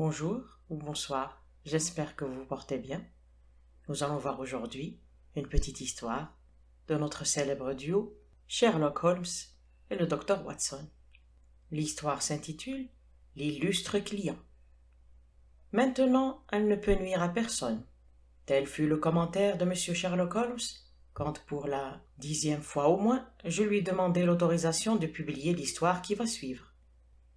Bonjour ou bonsoir, j'espère que vous vous portez bien. Nous allons voir aujourd'hui une petite histoire de notre célèbre duo Sherlock Holmes et le docteur Watson. L'histoire s'intitule L'illustre client. Maintenant, elle ne peut nuire à personne. Tel fut le commentaire de M. Sherlock Holmes quand, pour la 10e fois au moins, je lui demandai l'autorisation de publier l'histoire qui va suivre.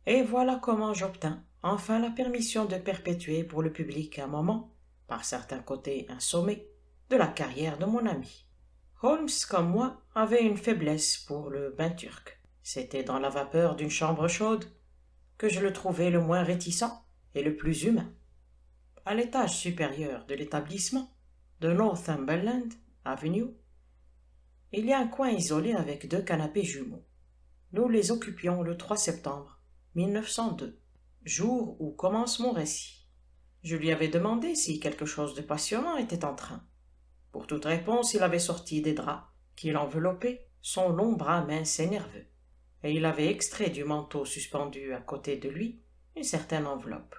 Et voilà comment j'obtins enfin la permission de perpétuer pour le public un moment, par certains côtés un sommet, de la carrière de mon ami. Holmes, comme moi, avait une faiblesse pour le bain turc. C'était dans la vapeur d'une chambre chaude que je le trouvais le moins réticent et le plus humain. À l'étage supérieur de l'établissement, de Northumberland Avenue, il y a un coin isolé avec 2 canapés jumeaux. Nous les occupions le 3 septembre 1902, jour où commence mon récit. Je lui avais demandé si quelque chose de passionnant était en train. Pour toute réponse, il avait sorti des draps qui l'enveloppaient, son long bras mince et nerveux, et il avait extrait du manteau suspendu à côté de lui une certaine enveloppe.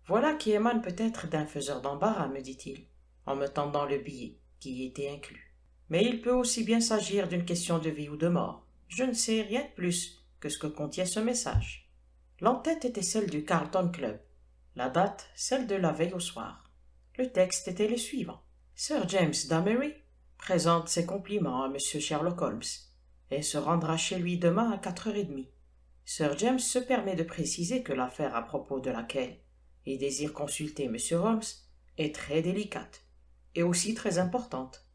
Voilà qui émane peut-être d'un faiseur d'embarras, me dit-il, en me tendant le billet qui y était inclus. Mais il peut aussi bien s'agir d'une question de vie ou de mort. Je ne sais rien de plus que ce que contient ce message. L'entête était celle du Carlton Club, la date celle de la veille au soir. Le texte était le suivant. Sir James Damery présente ses compliments à M. Sherlock Holmes et se rendra chez lui demain à 4h30. Sir James se permet de préciser que l'affaire à propos de laquelle il désire consulter M. Holmes est très délicate et aussi très importante.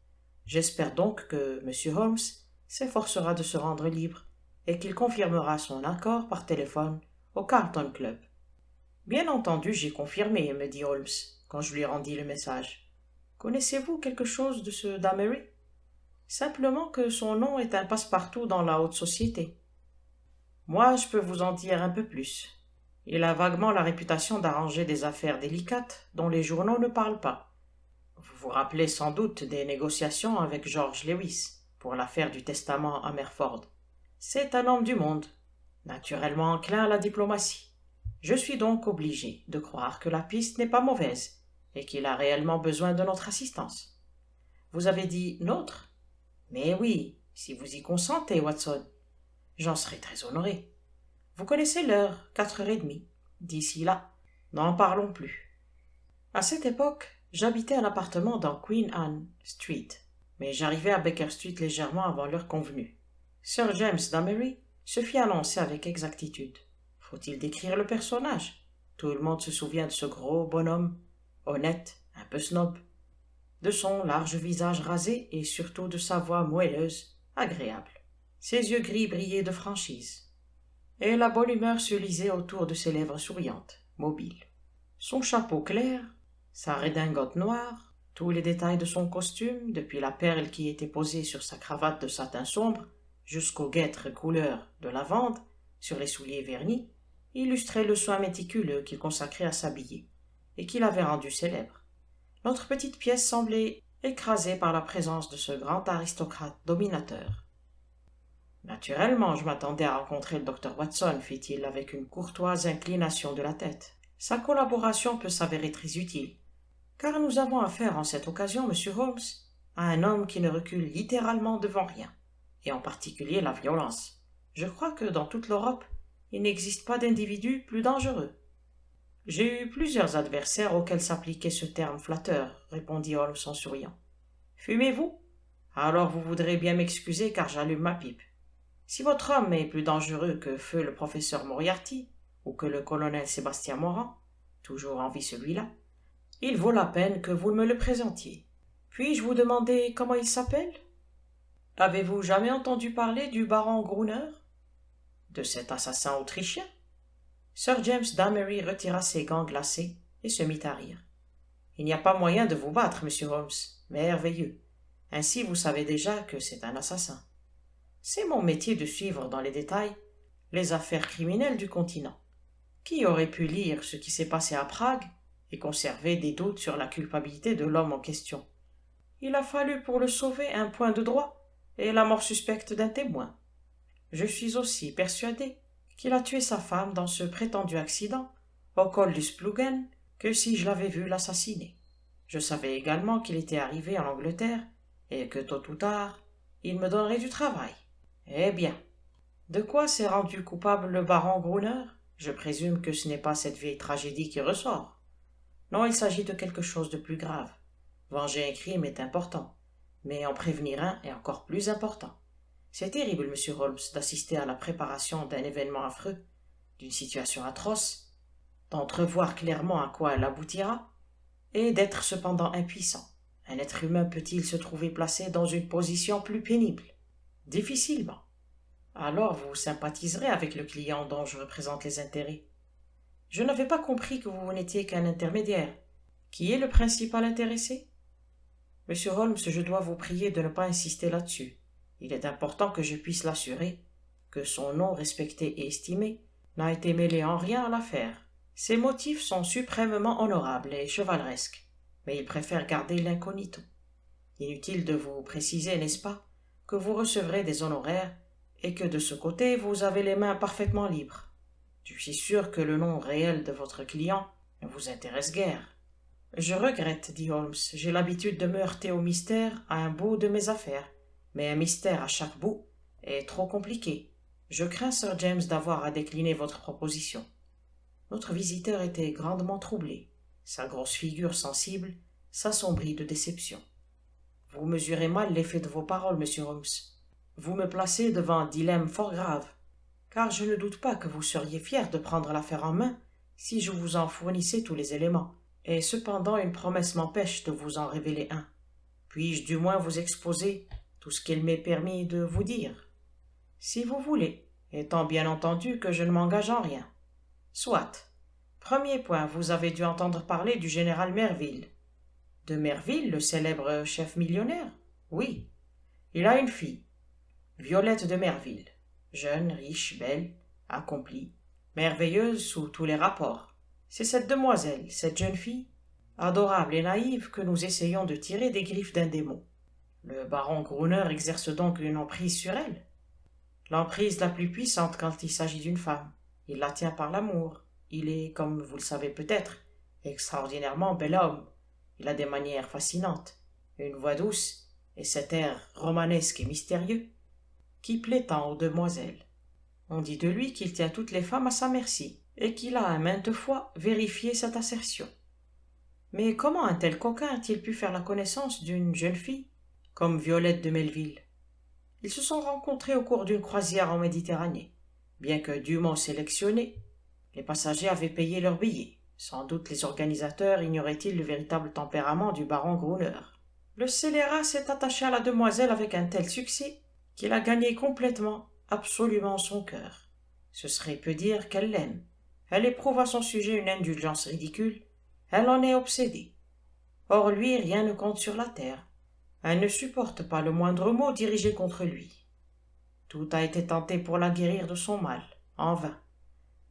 J'espère donc que M. Holmes s'efforcera de se rendre libre et qu'il confirmera son accord par téléphone au Carlton Club. Bien entendu, j'ai confirmé, me dit Holmes, quand je lui rendis le message. Connaissez-vous quelque chose de ce Damery? Simplement que son nom est un passe-partout dans la haute société. Moi, je peux vous en dire un peu plus. Il a vaguement la réputation d'arranger des affaires délicates dont les journaux ne parlent pas. Vous vous rappelez sans doute des négociations avec George Lewis pour l'affaire du testament Amerford. C'est un homme du monde, naturellement enclin à la diplomatie. Je suis donc obligé de croire que la piste n'est pas mauvaise et qu'il a réellement besoin de notre assistance. Vous avez dit nôtre? Mais oui, si vous y consentez, Watson. J'en serai très honoré. Vous connaissez l'heure, 4h30. D'ici là, n'en parlons plus. À cette époque, j'habitais un appartement dans Queen Anne Street, mais j'arrivais à Baker Street légèrement avant l'heure convenue. Sir James Damery se fit annoncer avec exactitude. Faut-il décrire le personnage? Tout le monde se souvient de ce gros bonhomme, honnête, un peu snob, de son large visage rasé et surtout de sa voix moelleuse, agréable. Ses yeux gris brillaient de franchise, et la bonne humeur se lisait autour de ses lèvres souriantes, mobiles. Son chapeau clair, sa redingote noire, tous les détails de son costume, depuis la perle qui était posée sur sa cravate de satin sombre jusqu'aux guêtres couleur de lavande sur les souliers vernis, illustraient le soin méticuleux qu'il consacrait à s'habiller et qui l'avait rendu célèbre. Notre petite pièce semblait écrasée par la présence de ce grand aristocrate dominateur. Naturellement, je m'attendais à rencontrer le docteur Watson, fit-il avec une courtoise inclination de la tête. Sa collaboration peut s'avérer très utile, car nous avons affaire en cette occasion, monsieur Holmes, à un homme qui ne recule littéralement devant rien, et en particulier la violence. Je crois que dans toute l'Europe, il n'existe pas d'individu plus dangereux. J'ai eu plusieurs adversaires auxquels s'appliquait ce terme flatteur, répondit Holmes en souriant. Fumez-vous? Alors vous voudrez bien m'excuser car j'allume ma pipe. Si votre homme est plus dangereux que feu le professeur Moriarty, ou que le colonel Sébastien Morand, toujours en vie celui-là, il vaut la peine que vous me le présentiez. Puis-je vous demander comment il s'appelle? Avez-vous jamais entendu parler du baron Gruner? De cet assassin autrichien? Sir James Damery retira ses gants glacés et se mit à rire. Il n'y a pas moyen de vous battre, monsieur Holmes. Merveilleux. Ainsi vous savez déjà que c'est un assassin. C'est mon métier de suivre dans les détails les affaires criminelles du continent. Qui aurait pu lire ce qui s'est passé à Prague et conserver des doutes sur la culpabilité de l'homme en question? Il a fallu pour le sauver un point de droit et la mort suspecte d'un témoin. Je suis aussi persuadé qu'il a tué sa femme dans ce prétendu accident au col du Splugen, que si je l'avais vu l'assassiner. Je savais également qu'il était arrivé en Angleterre et que tôt ou tard, il me donnerait du travail. Eh bien, de quoi s'est rendu coupable le baron Gruner? Je présume que ce n'est pas cette vieille tragédie qui ressort. Non, il s'agit de quelque chose de plus grave. Venger un crime est important, mais en prévenir un est encore plus important. C'est terrible, monsieur Holmes, d'assister à la préparation d'un événement affreux, d'une situation atroce, d'entrevoir clairement à quoi elle aboutira, et d'être cependant impuissant. Un être humain peut-il se trouver placé dans une position plus pénible? Difficilement. Alors vous sympathiserez avec le client dont je représente les intérêts. Je n'avais pas compris que vous n'étiez qu'un intermédiaire. Qui est le principal intéressé? Monsieur Holmes, je dois vous prier de ne pas insister là-dessus. Il est important que je puisse l'assurer que son nom respecté et estimé n'a été mêlé en rien à l'affaire. Ses motifs sont suprêmement honorables et chevaleresques, mais il préfère garder l'incognito. Inutile de vous préciser, n'est-ce pas, que vous recevrez des honoraires et que de ce côté vous avez les mains parfaitement libres. Je suis sûr que le nom réel de votre client ne vous intéresse guère. Je regrette, dit Holmes, j'ai l'habitude de me heurter au mystère à un bout de mes affaires, mais un mystère à chaque bout est trop compliqué. Je crains, Sir James, d'avoir à décliner votre proposition. Notre visiteur était grandement troublé. Sa grosse figure sensible s'assombrit de déception. Vous mesurez mal l'effet de vos paroles, monsieur Holmes. Vous me placez devant un dilemme fort grave, car je ne doute pas que vous seriez fier de prendre l'affaire en main si je vous en fournissais tous les éléments, et cependant une promesse m'empêche de vous en révéler un. Puis-je du moins vous exposer tout ce qu'il m'est permis de vous dire? Si vous voulez, étant bien entendu que je ne m'engage en rien. Soit. Premier point, vous avez dû entendre parler du général Merville. De Merville, le célèbre chef millionnaire? Oui. Il a une fille, Violette de Merville, jeune, riche, belle, accomplie, merveilleuse sous tous les rapports. C'est cette demoiselle, cette jeune fille, adorable et naïve, que nous essayons de tirer des griffes d'un démon. Le baron Gruner exerce donc une emprise sur elle. L'emprise la plus puissante quand il s'agit d'une femme. Il la tient par l'amour. Il est, comme vous le savez peut-être, extraordinairement bel homme. Il a des manières fascinantes, une voix douce et cet air romanesque et mystérieux qui plaît tant aux demoiselles. On dit de lui qu'il tient toutes les femmes à sa merci et qu'il a maintes fois vérifié cette assertion. Mais comment un tel coquin a-t-il pu faire la connaissance d'une jeune fille comme Violette de Melville? Ils se sont rencontrés au cours d'une croisière en Méditerranée. Bien que dûment sélectionnés, les passagers avaient payé leur billet. Sans doute les organisateurs ignoraient-ils le véritable tempérament du baron Gruner. Le scélérat s'est attaché à la demoiselle avec un tel succès qu'il a gagné complètement, absolument son cœur. Ce serait peu dire qu'elle l'aime. Elle éprouve à son sujet une indulgence ridicule. Elle en est obsédée. Or lui, rien ne compte sur la terre. Elle ne supporte pas le moindre mot dirigé contre lui. Tout a été tenté pour la guérir de son mal, en vain.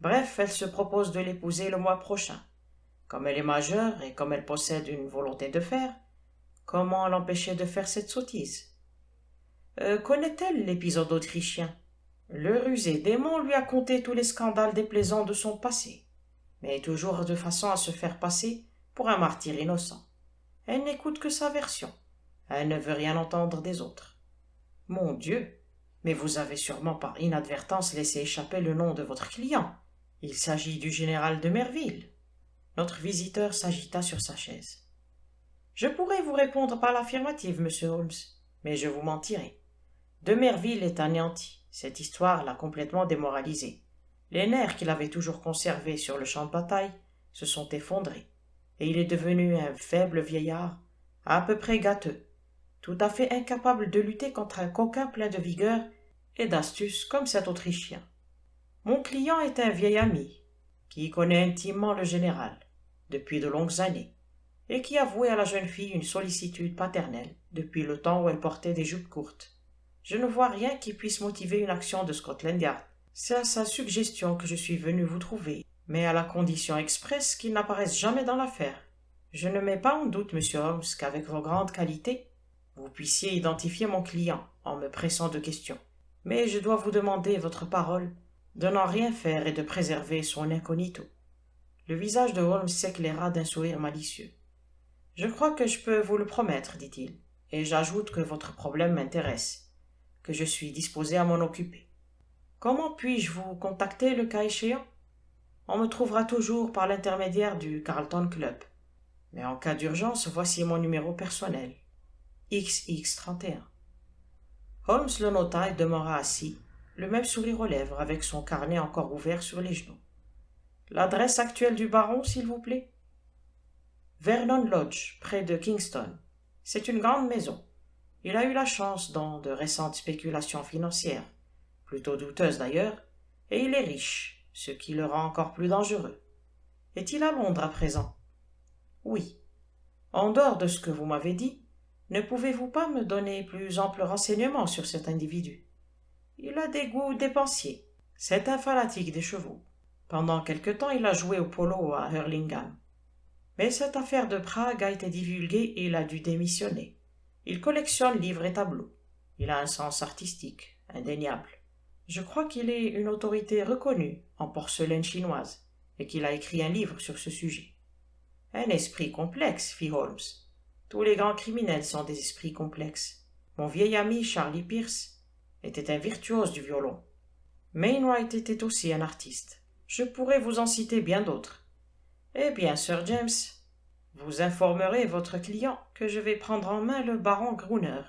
Bref, elle se propose de l'épouser le mois prochain. Comme elle est majeure et comme elle possède une volonté de fer, comment l'empêcher de faire cette sottise? Connaît-elle l'épisode autrichien? Le rusé démon lui a conté tous les scandales déplaisants de son passé, mais toujours de façon à se faire passer pour un martyr innocent. Elle n'écoute que sa version. Elle ne veut rien entendre des autres. Mon Dieu! Mais vous avez sûrement par inadvertance laissé échapper le nom de votre client. Il s'agit du général de Merville. Notre visiteur s'agita sur sa chaise. Je pourrais vous répondre par l'affirmative, monsieur Holmes, mais je vous mentirai. De Merville est anéanti. Cette histoire l'a complètement démoralisé. Les nerfs qu'il avait toujours conservés sur le champ de bataille se sont effondrés, et il est devenu un faible vieillard, à peu près gâteux, tout à fait incapable de lutter contre un coquin plein de vigueur et d'astuce comme cet Autrichien. Mon client est un vieil ami, qui connaît intimement le général, depuis de longues années, et qui a voué à la jeune fille une sollicitude paternelle depuis le temps où elle portait des jupes courtes. Je ne vois rien qui puisse motiver une action de Scotland Yard. C'est à sa suggestion que je suis venu vous trouver, mais à la condition expresse qu'il n'apparaisse jamais dans l'affaire. Je ne mets pas en doute, monsieur Holmes, qu'avec vos grandes qualités, vous puissiez identifier mon client en me pressant de questions. Mais je dois vous demander votre parole de n'en rien faire et de préserver son incognito. Le visage de Holmes s'éclaira d'un sourire malicieux. « Je crois que je peux vous le promettre, dit-il, et j'ajoute que votre problème m'intéresse, que je suis disposé à m'en occuper. Comment puis-je vous contacter le cas échéant? On me trouvera toujours par l'intermédiaire du Carlton Club. Mais en cas d'urgence, voici mon numéro personnel. XX31. » Holmes le nota et demeura assis, le même sourire aux lèvres, avec son carnet encore ouvert sur les genoux. « L'adresse actuelle du baron, s'il vous plaît? » Vernon Lodge, près de Kingston. C'est une grande maison. Il a eu la chance dans de récentes spéculations financières, plutôt douteuses d'ailleurs, et il est riche, ce qui le rend encore plus dangereux. Est-il à Londres à présent? Oui. En dehors de ce que vous m'avez dit, ne pouvez-vous pas me donner plus amples renseignements sur cet individu? Il a des goûts dépensiers. C'est un fanatique des chevaux. Pendant quelque temps, il a joué au polo à Hurlingham. Mais cette affaire de Prague a été divulguée et il a dû démissionner. Il collectionne livres et tableaux. Il a un sens artistique, indéniable. Je crois qu'il est une autorité reconnue en porcelaine chinoise et qu'il a écrit un livre sur ce sujet. Un esprit complexe, fit Holmes. Tous les grands criminels sont des esprits complexes. Mon vieil ami Charlie Pierce était un virtuose du violon. Wainwright était aussi un artiste. Je pourrais vous en citer bien d'autres. Eh bien, Sir James, vous informerez votre client que je vais prendre en main le baron Gruner.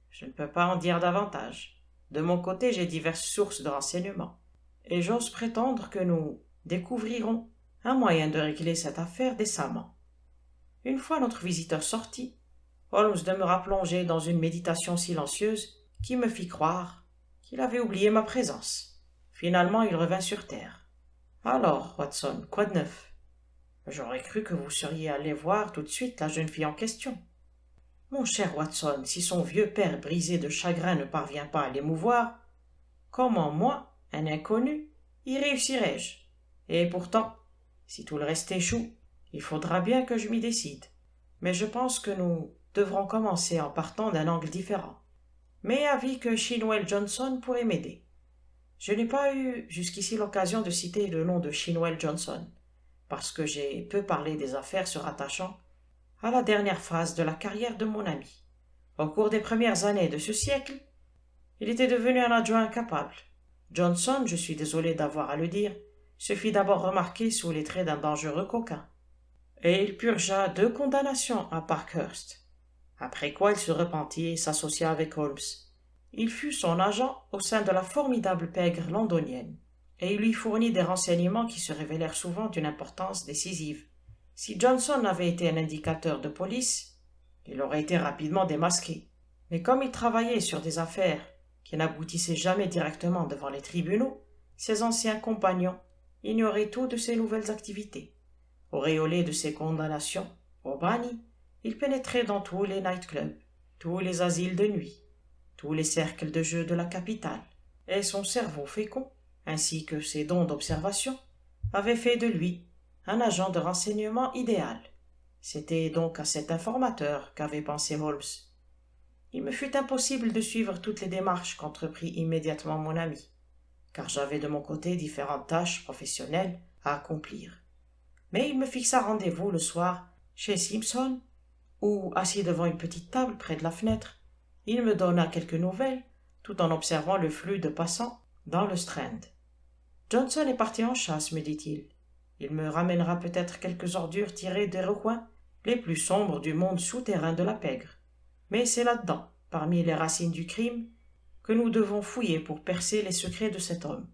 Je ne peux pas en dire davantage. De mon côté, j'ai diverses sources de renseignements. Et j'ose prétendre que nous découvrirons un moyen de régler cette affaire décemment. Une fois notre visiteur sorti, Holmes demeura plongé dans une méditation silencieuse qui me fit croire qu'il avait oublié ma présence. Finalement, il revint sur terre. « Alors, Watson, quoi de neuf? J'aurais cru que vous seriez allé voir tout de suite la jeune fille en question. » « Mon cher Watson, si son vieux père brisé de chagrin ne parvient pas à l'émouvoir, comment moi, un inconnu, y réussirais-je? Et pourtant, si tout le reste échoue, il faudra bien que je m'y décide. Mais je pense que nous devrons commencer en partant d'un angle différent. Mais avis que Shinwell Johnson pourrait m'aider. Je n'ai pas eu jusqu'ici l'occasion de citer le nom de Shinwell Johnson, parce que j'ai peu parlé des affaires se rattachant à la dernière phase de la carrière de mon ami. Au cours des premières années de ce siècle, il était devenu un adjoint incapable. Johnson, je suis désolé d'avoir à le dire, se fit d'abord remarquer sous les traits d'un dangereux coquin. Et il purgea 2 condamnations à Parkhurst. Après quoi il se repentit et s'associa avec Holmes. Il fut son agent au sein de la formidable pègre londonienne, et il lui fournit des renseignements qui se révélèrent souvent d'une importance décisive. Si Johnson avait été un indicateur de police, il aurait été rapidement démasqué. Mais comme il travaillait sur des affaires qui n'aboutissaient jamais directement devant les tribunaux, ses anciens compagnons ignoraient tout de ses nouvelles activités. Auréolé de ses condamnations au banni, il pénétrait dans tous les night-clubs, tous les asiles de nuit, tous les cercles de jeu de la capitale, et son cerveau fécond, ainsi que ses dons d'observation, avaient fait de lui un agent de renseignement idéal. C'était donc à cet informateur qu'avait pensé Holmes. Il me fut impossible de suivre toutes les démarches qu'entreprit immédiatement mon ami, car j'avais de mon côté différentes tâches professionnelles à accomplir. Mais il me fixa rendez-vous le soir chez Simpson, où, assis devant une petite table près de la fenêtre, il me donna quelques nouvelles, tout en observant le flux de passants dans le Strand. « Johnson est parti en chasse, me dit-il. Il me ramènera peut-être quelques ordures tirées des recoins les plus sombres du monde souterrain de la pègre. Mais c'est là-dedans, parmi les racines du crime, que nous devons fouiller pour percer les secrets de cet homme.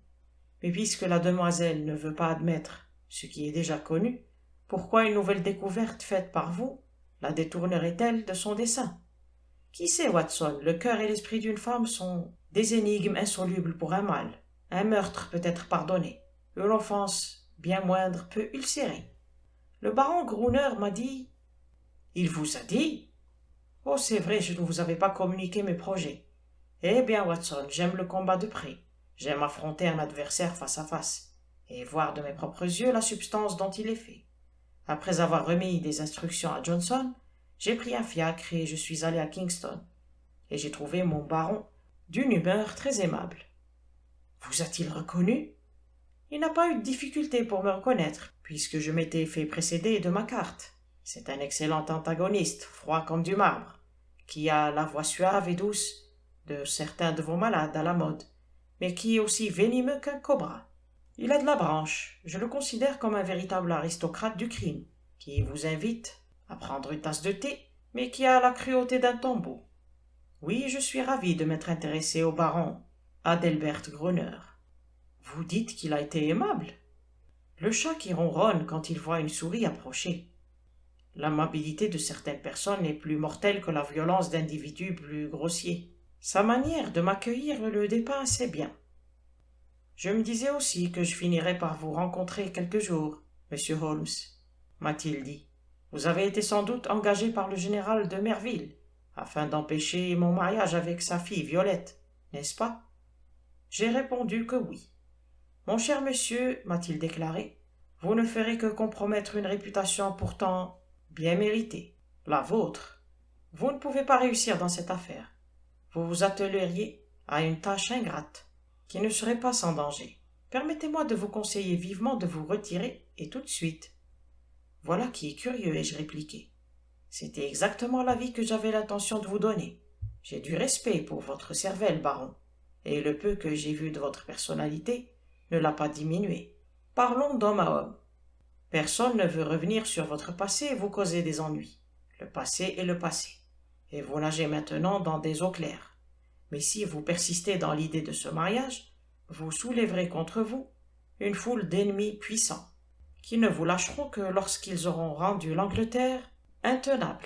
Mais puisque la demoiselle ne veut pas admettre ce qui est déjà connu, pourquoi une nouvelle découverte faite par vous la détournerait-elle de son dessein? Qui sait, Watson, le cœur et l'esprit d'une femme sont des énigmes insolubles pour un mâle. Un meurtre peut être pardonné, une offense bien moindre peut ulcérer. Le baron Gruner m'a dit... » « Il vous a dit? Oh, c'est vrai, je ne vous avais pas communiqué mes projets. Eh bien, Watson, j'aime le combat de près. J'aime affronter un adversaire face à face, et voir de mes propres yeux la substance dont il est fait. Après avoir remis des instructions à Johnson, j'ai pris un fiacre et je suis allé à Kingston. Et j'ai trouvé mon baron d'une humeur très aimable. Vous a-t-il reconnu? Il n'a pas eu de difficulté pour me reconnaître, puisque je m'étais fait précéder de ma carte. C'est un excellent antagoniste, froid comme du marbre, qui a la voix suave et douce de certains de vos malades à la mode, mais qui est aussi venimeux qu'un cobra. Il a de la branche, je le considère comme un véritable aristocrate du crime, qui vous invite à prendre une tasse de thé, mais qui a la cruauté d'un tombeau. Oui, je suis ravi de m'être intéressé au baron Adelbert Gruner. Vous dites qu'il a été aimable? Le chat qui ronronne quand il voit une souris approcher. L'amabilité de certaines personnes est plus mortelle que la violence d'individus plus grossiers. Sa manière de m'accueillir le dépeint assez bien. Je me disais aussi que je finirais par vous rencontrer quelque jour, monsieur Holmes, m'a-t-il dit. Vous avez été sans doute engagé par le général de Merville, afin d'empêcher mon mariage avec sa fille Violette, n'est-ce pas? J'ai répondu que oui. Mon cher monsieur, m'a-t-il déclaré, vous ne ferez que compromettre une réputation pourtant bien méritée, la vôtre. Vous ne pouvez pas réussir dans cette affaire. Vous vous atteleriez à une tâche ingrate, qui ne serait pas sans danger. Permettez-moi de vous conseiller vivement de vous retirer, et tout de suite. Voilà qui est curieux, ai-je répliqué. C'était exactement l'avis que j'avais l'intention de vous donner. J'ai du respect pour votre cervelle, baron, et le peu que j'ai vu de votre personnalité ne l'a pas diminué. Parlons d'homme à homme. Personne ne veut revenir sur votre passé et vous causer des ennuis. Le passé est le passé, et vous nagez maintenant dans des eaux claires. Mais si vous persistez dans l'idée de ce mariage, vous soulèverez contre vous une foule d'ennemis puissants, qui ne vous lâcheront que lorsqu'ils auront rendu l'Angleterre intenable.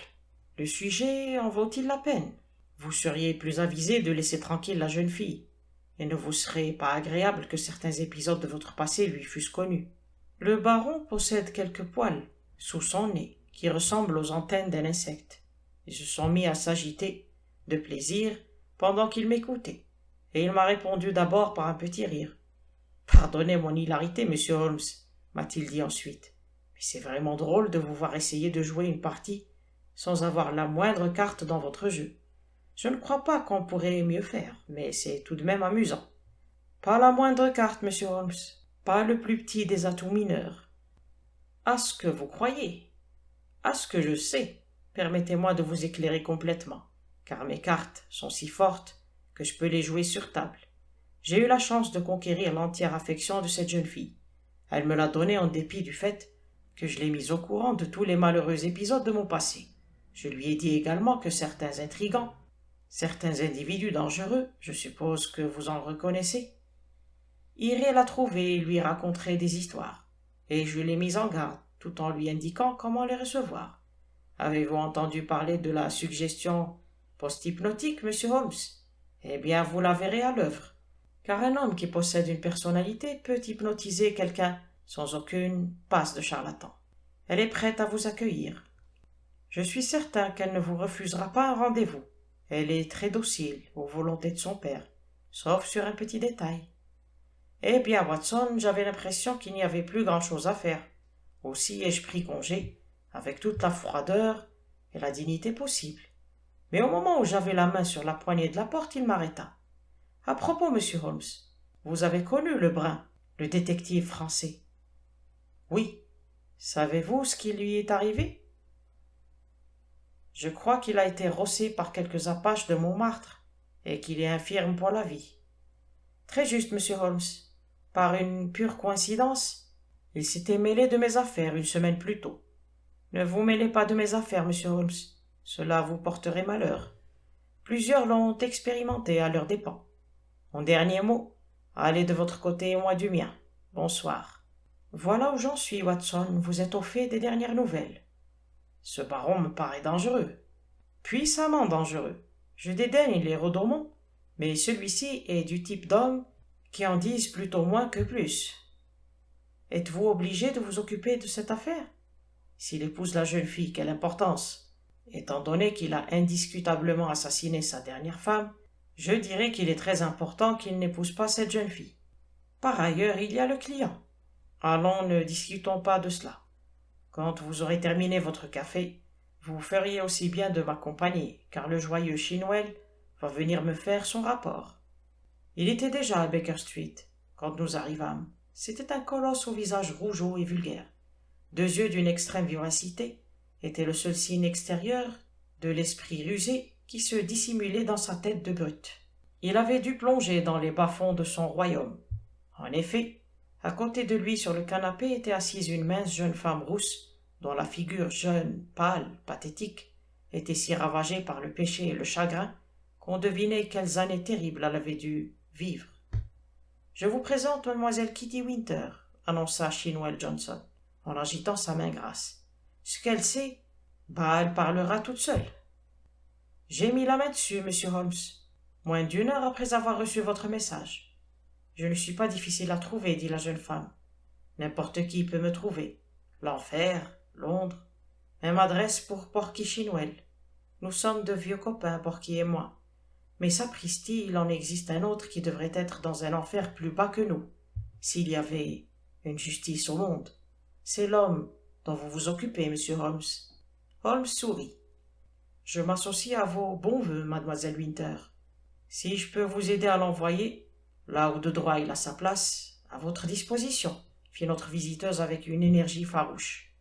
Le sujet en vaut-il la peine? Vous seriez plus avisé de laisser tranquille la jeune fille, et ne vous serait pas agréable que certains épisodes de votre passé lui fussent connus. Le baron possède quelques poils sous son nez qui ressemblent aux antennes d'un insecte. Ils se sont mis à s'agiter de plaisir pendant qu'il m'écoutait, et il m'a répondu d'abord par un petit rire. « Pardonnez mon hilarité, monsieur Holmes, m'a-t-il dit ensuite, mais c'est vraiment drôle de vous voir essayer de jouer une partie sans avoir la moindre carte dans votre jeu. Je ne crois pas qu'on pourrait mieux faire, mais c'est tout de même amusant. Pas la moindre carte, monsieur Holmes, pas le plus petit des atouts mineurs. À ce que vous croyez, à ce que je sais, permettez-moi de vous éclairer complètement, car mes cartes sont si fortes que je peux les jouer sur table. J'ai eu la chance de conquérir l'entière affection de cette jeune fille. Elle me l'a donnée en dépit du fait que je l'ai mise au courant de tous les malheureux épisodes de mon passé. Je lui ai dit également que certains intrigants, certains individus dangereux, je suppose que vous en reconnaissez, iraient la trouver et lui raconteraient des histoires, et je l'ai mise en garde, tout en lui indiquant comment les recevoir. Avez-vous entendu parler de la suggestion post-hypnotique, monsieur Holmes? Eh bien, vous la verrez à l'œuvre, car un homme qui possède une personnalité peut hypnotiser quelqu'un sans aucune passe de charlatan. Elle est prête à vous accueillir. Je suis certain qu'elle ne vous refusera pas un rendez-vous. Elle est très docile aux volontés de son père, sauf sur un petit détail. Eh bien, Watson, j'avais l'impression qu'il n'y avait plus grand-chose à faire. Aussi ai-je pris congé, avec toute la froideur et la dignité possible. Mais au moment où j'avais la main sur la poignée de la porte, il m'arrêta. « À propos, monsieur Holmes, vous avez connu Lebrun, le détective français? »« Oui. Savez-vous ce qui lui est arrivé? » Je crois qu'il a été rossé par quelques apaches de Montmartre et qu'il est infirme pour la vie. Très juste, monsieur Holmes. Par une pure coïncidence, il s'était mêlé de mes affaires une semaine plus tôt. Ne vous mêlez pas de mes affaires, monsieur Holmes. Cela vous porterait malheur. Plusieurs l'ont expérimenté à leurs dépens. Mon dernier mot, allez de votre côté et moi du mien. Bonsoir. Voilà où j'en suis, Watson. Vous êtes au fait des dernières nouvelles. Ce baron me paraît dangereux. Puissamment dangereux. Je dédaigne les Rodomont, mais celui-ci est du type d'homme qui en disent plutôt moins que plus. Êtes-vous obligé de vous occuper de cette affaire? S'il épouse la jeune fille, quelle importance? Étant donné qu'il a indiscutablement assassiné sa dernière femme, je dirais qu'il est très important qu'il n'épouse pas cette jeune fille. Par ailleurs, il y a le client. Allons, ne discutons pas de cela. Quand vous aurez terminé votre café, vous feriez aussi bien de m'accompagner, car le joyeux Chinwell va venir me faire son rapport. Il était déjà à Baker Street quand nous arrivâmes, C'était un colosse au visage rougeau et vulgaire. 2 yeux d'une extrême vivacité étaient le seul signe extérieur de l'esprit rusé qui se dissimulait dans sa tête de brute. Il avait dû plonger dans les bas-fonds de son royaume. En effet, à côté de lui sur le canapé était assise une mince jeune femme rousse, dont la figure jeune, pâle, pathétique, était si ravagée par le péché et le chagrin qu'on devinait quelles années terribles elle avait dû vivre. « Je vous présente mademoiselle Kitty Winter, » annonça Chinwell Johnson, en agitant sa main grasse. « Ce qu'elle sait, elle parlera toute seule. » J'ai mis la main dessus, monsieur Holmes, moins d'1 heure après avoir reçu votre message. Je ne suis pas difficile à trouver, dit la jeune femme. N'importe qui peut me trouver. L'enfer, Londres. Même adresse pour Porky Chinwell. Nous sommes de vieux copains, Porky et moi. Mais sapristi, il en existe un autre qui devrait être dans un enfer plus bas que nous, s'il y avait une justice au monde. C'est l'homme dont vous vous occupez, monsieur Holmes. Holmes sourit. Je m'associe à vos bons vœux, mademoiselle Winter. Si je peux vous aider à l'envoyer, là où de droit il a sa place, à votre disposition, fit notre visiteuse avec une énergie farouche.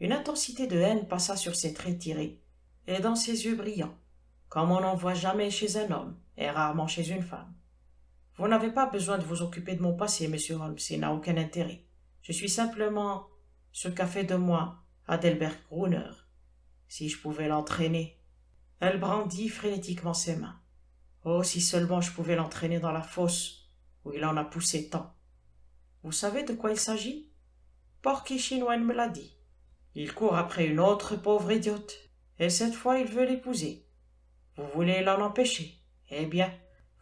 Une intensité de haine passa sur ses traits tirés et dans ses yeux brillants, comme on n'en voit jamais chez un homme et rarement chez une femme. Vous n'avez pas besoin de vous occuper de mon passé, monsieur Holmes, il n'a aucun intérêt. Je suis simplement ce qu'a fait de moi Adelbert Gruner. Si je pouvais l'entraîner. Elle brandit frénétiquement ses mains. Oh, si seulement je pouvais l'entraîner dans la fosse où il en a poussé tant. Vous savez de quoi il s'agit? Porky Chinwell me l'a dit. Il court après une autre pauvre idiote, et cette fois il veut l'épouser. Vous voulez l'en empêcher? Eh bien,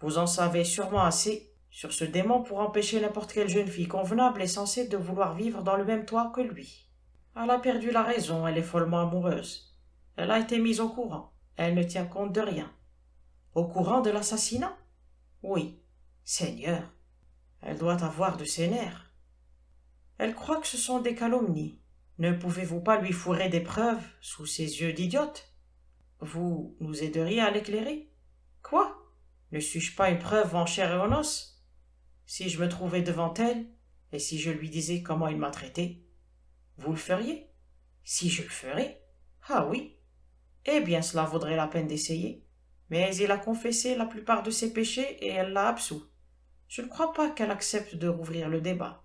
vous en savez sûrement assez sur ce démon pour empêcher n'importe quelle jeune fille convenable et censée de vouloir vivre dans le même toit que lui. Elle a perdu la raison, elle est follement amoureuse. Elle a été mise au courant, elle ne tient compte de rien. Au courant de l'assassinat? Oui. Seigneur, elle doit avoir de ses nerfs. Elle croit que ce sont des calomnies. Ne pouvez-vous pas lui fourrer des preuves sous ses yeux d'idiote? Vous nous aideriez à l'éclairer? Quoi? Ne suis-je pas une preuve en chair et en os? Si je me trouvais devant elle, et si je lui disais comment il m'a traité, vous le feriez? Si je le ferais? Ah oui. Eh bien, cela vaudrait la peine d'essayer. Mais il a confessé la plupart de ses péchés et elle l'a absous. Je ne crois pas qu'elle accepte de rouvrir le débat.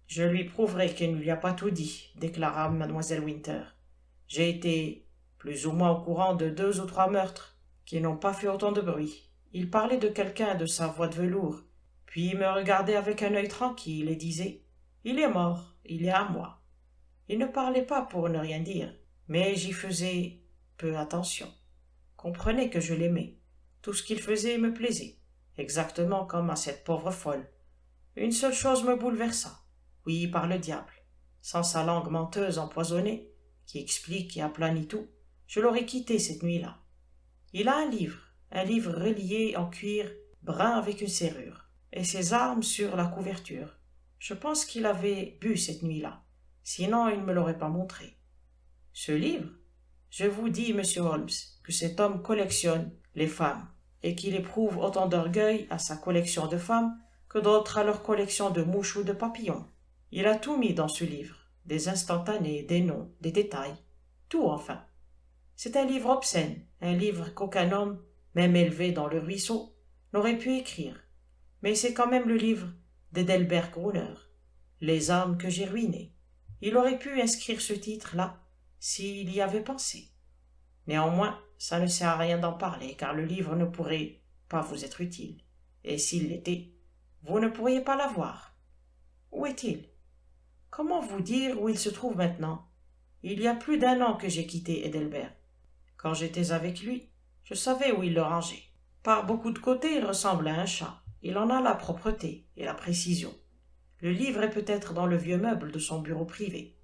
Je lui prouverai qu'il ne lui a pas tout dit, déclara mademoiselle Winter. J'ai été plus ou moins au courant de 2 ou 3 meurtres qui n'ont pas fait autant de bruit. Il parlait de quelqu'un de sa voix de velours, puis il me regardait avec un œil tranquille et disait « Il est mort, il est à moi ». Il ne parlait pas pour ne rien dire, mais j'y faisais peu attention. Comprenez que je l'aimais. Tout ce qu'il faisait me plaisait, exactement comme à cette pauvre folle. Une seule chose me bouleversa. Oui, par le diable. Sans sa langue menteuse empoisonnée, qui explique et aplanit tout, je l'aurais quitté cette nuit-là. Il a un livre relié en cuir brun avec une serrure, et ses armes sur la couverture. Je pense qu'il avait bu cette nuit-là, sinon il ne me l'aurait pas montré. Ce livre? Je vous dis, monsieur Holmes, que cet homme collectionne les femmes, et qu'il éprouve autant d'orgueil à sa collection de femmes que d'autres à leur collection de mouches ou de papillons. Il a tout mis dans ce livre, des instantanés, des noms, des détails, tout enfin. C'est un livre obscène, un livre qu'aucun homme, même élevé dans le ruisseau, n'aurait pu écrire. Mais c'est quand même le livre d'Adelbert Gruner, Les âmes que j'ai ruinées. Il aurait pu inscrire ce titre-là s'il y avait pensé. Néanmoins, ça ne sert à rien d'en parler, car le livre ne pourrait pas vous être utile. Et s'il l'était, vous ne pourriez pas l'avoir. Où est-il? Comment vous dire où il se trouve maintenant? Il y a plus d'1 an que j'ai quitté Adelbert. Quand j'étais avec lui, je savais où il le rangeait. Par beaucoup de côtés, il ressemble à un chat. Il en a la propreté et la précision. Le livre est peut-être dans le vieux meuble de son bureau privé.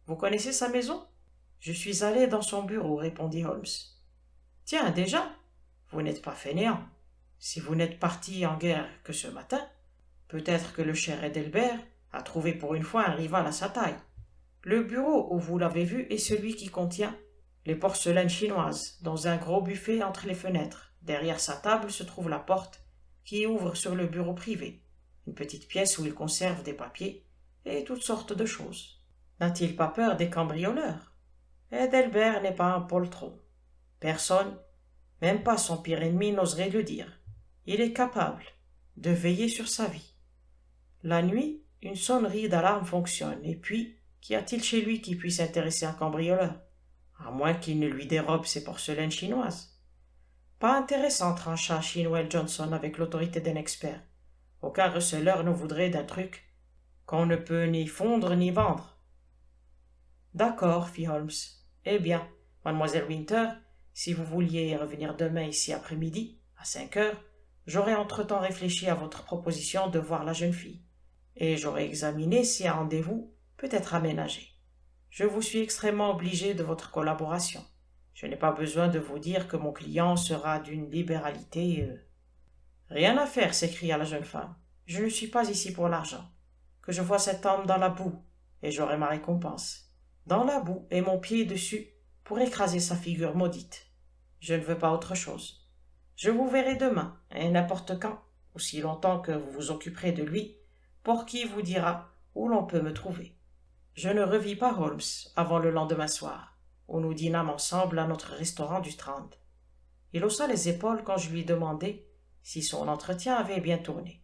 Vous connaissez sa maison? Je suis allé dans son bureau, répondit Holmes. Tiens, déjà, vous n'êtes pas fainéant. Si vous n'êtes parti en guerre que ce matin, peut-être que le cher Adelbert a trouvé pour une fois un rival à sa taille. Le bureau où vous l'avez vu est celui qui contient les porcelaines chinoises, dans un gros buffet entre les fenêtres. Derrière sa table se trouve la porte qui ouvre sur le bureau privé. une petite pièce où il conserve des papiers et toutes sortes de choses. N'a-t-il pas peur des cambrioleurs? Delbert n'est pas un poltron. Personne, même pas son pire ennemi, n'oserait le dire. Il est capable de veiller sur sa vie. La nuit, une sonnerie d'alarme fonctionne, et puis, qu'y a-t-il chez lui qui puisse intéresser un cambrioleur? À moins qu'il ne lui dérobe ses porcelaines chinoises. Pas intéressant, trancha Chinwell Johnson avec l'autorité d'un expert. Aucun receleur ne voudrait d'un truc qu'on ne peut ni fondre ni vendre. D'accord, fit Holmes. Eh bien, mademoiselle Winter, si vous vouliez revenir demain ici après-midi, à 5 heures, j'aurais entre-temps réfléchi à votre proposition de voir la jeune fille, et j'aurais examiné si un rendez-vous peut être aménagé. Je vous suis extrêmement obligé de votre collaboration. Je n'ai pas besoin de vous dire que mon client sera d'une libéralité... Rien à faire, s'écria la jeune femme. Je ne suis pas ici pour l'argent. Que je vois cet homme dans la boue, et j'aurai ma récompense. Dans la boue et mon pied dessus pour écraser sa figure maudite. Je ne veux pas autre chose. Je vous verrai demain, et n'importe quand, aussi longtemps que vous vous occuperez de lui, Porky vous dira où l'on peut me trouver. Je ne revis pas Holmes avant le lendemain soir, où nous dînâmes ensemble à notre restaurant du Strand. Il haussa les épaules quand je lui demandai si son entretien avait bien tourné.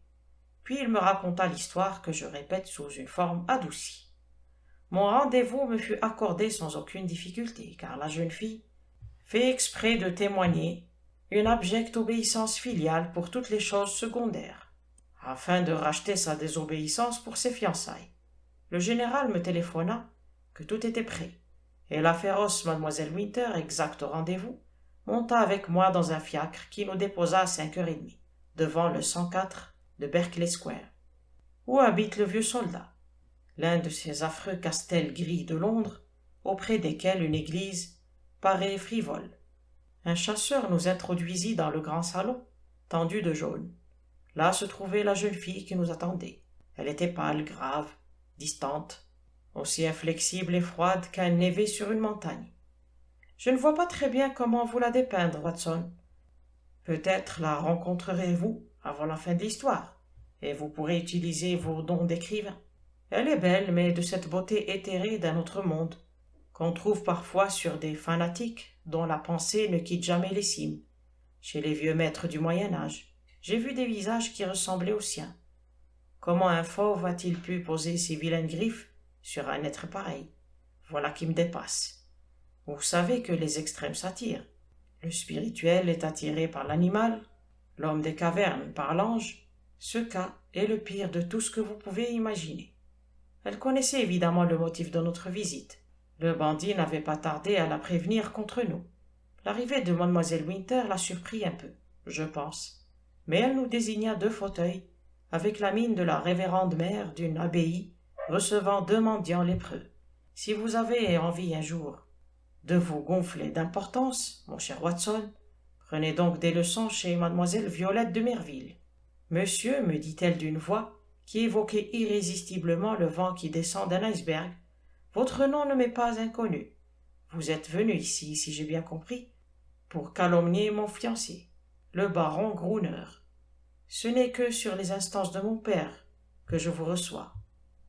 Puis il me raconta l'histoire que je répète sous une forme adoucie. Mon rendez-vous me fut accordé sans aucune difficulté, car la jeune fille fait exprès de témoigner une abjecte obéissance filiale pour toutes les choses secondaires, afin de racheter sa désobéissance pour ses fiançailles. Le général me téléphona que tout était prêt, et la féroce mademoiselle Winter, exact au rendez-vous, monta avec moi dans un fiacre qui nous déposa à 5h30, devant le 104 de Berkeley Square, où habite le vieux soldat, l'un de ces affreux castels gris de Londres, auprès desquels une église paraît frivole. Un chasseur nous introduisit dans le grand salon, tendu de jaune. Là se trouvait la jeune fille qui nous attendait. Elle était pâle, grave, distante, aussi inflexible et froide qu'un névé sur une montagne. Je ne vois pas très bien comment vous la dépeindre, Watson. Peut-être la rencontrerez-vous avant la fin de l'histoire, et vous pourrez utiliser vos dons d'écrivain. Elle est belle, mais de cette beauté éthérée d'un autre monde, qu'on trouve parfois sur des fanatiques dont la pensée ne quitte jamais les cimes. Chez les vieux maîtres du Moyen-Âge, j'ai vu des visages qui ressemblaient aux siens. Comment un fauve a-t-il pu poser ses vilaines griffes sur un être pareil? Voilà qui me dépasse. Vous savez que les extrêmes s'attirent. Le spirituel est attiré par l'animal, l'homme des cavernes par l'ange. Ce cas est le pire de tout ce que vous pouvez imaginer. Elle connaissait évidemment le motif de notre visite. Le bandit n'avait pas tardé à la prévenir contre nous. L'arrivée de mademoiselle Winter la surprit un peu, je pense. Mais elle nous désigna 2 fauteuils, avec la mine de la révérende mère d'une abbaye recevant 2 mendiants lépreux. Si vous avez envie un jour de vous gonfler d'importance, mon cher Watson, prenez donc des leçons chez mademoiselle Violette de Merville. Monsieur, me dit-elle d'une voix qui évoquait irrésistiblement le vent qui descend d'un iceberg, votre nom ne m'est pas inconnu. Vous êtes venu ici, si j'ai bien compris, pour calomnier mon fiancé, le baron Gruner. Ce n'est que sur les instances de mon père que je vous reçois,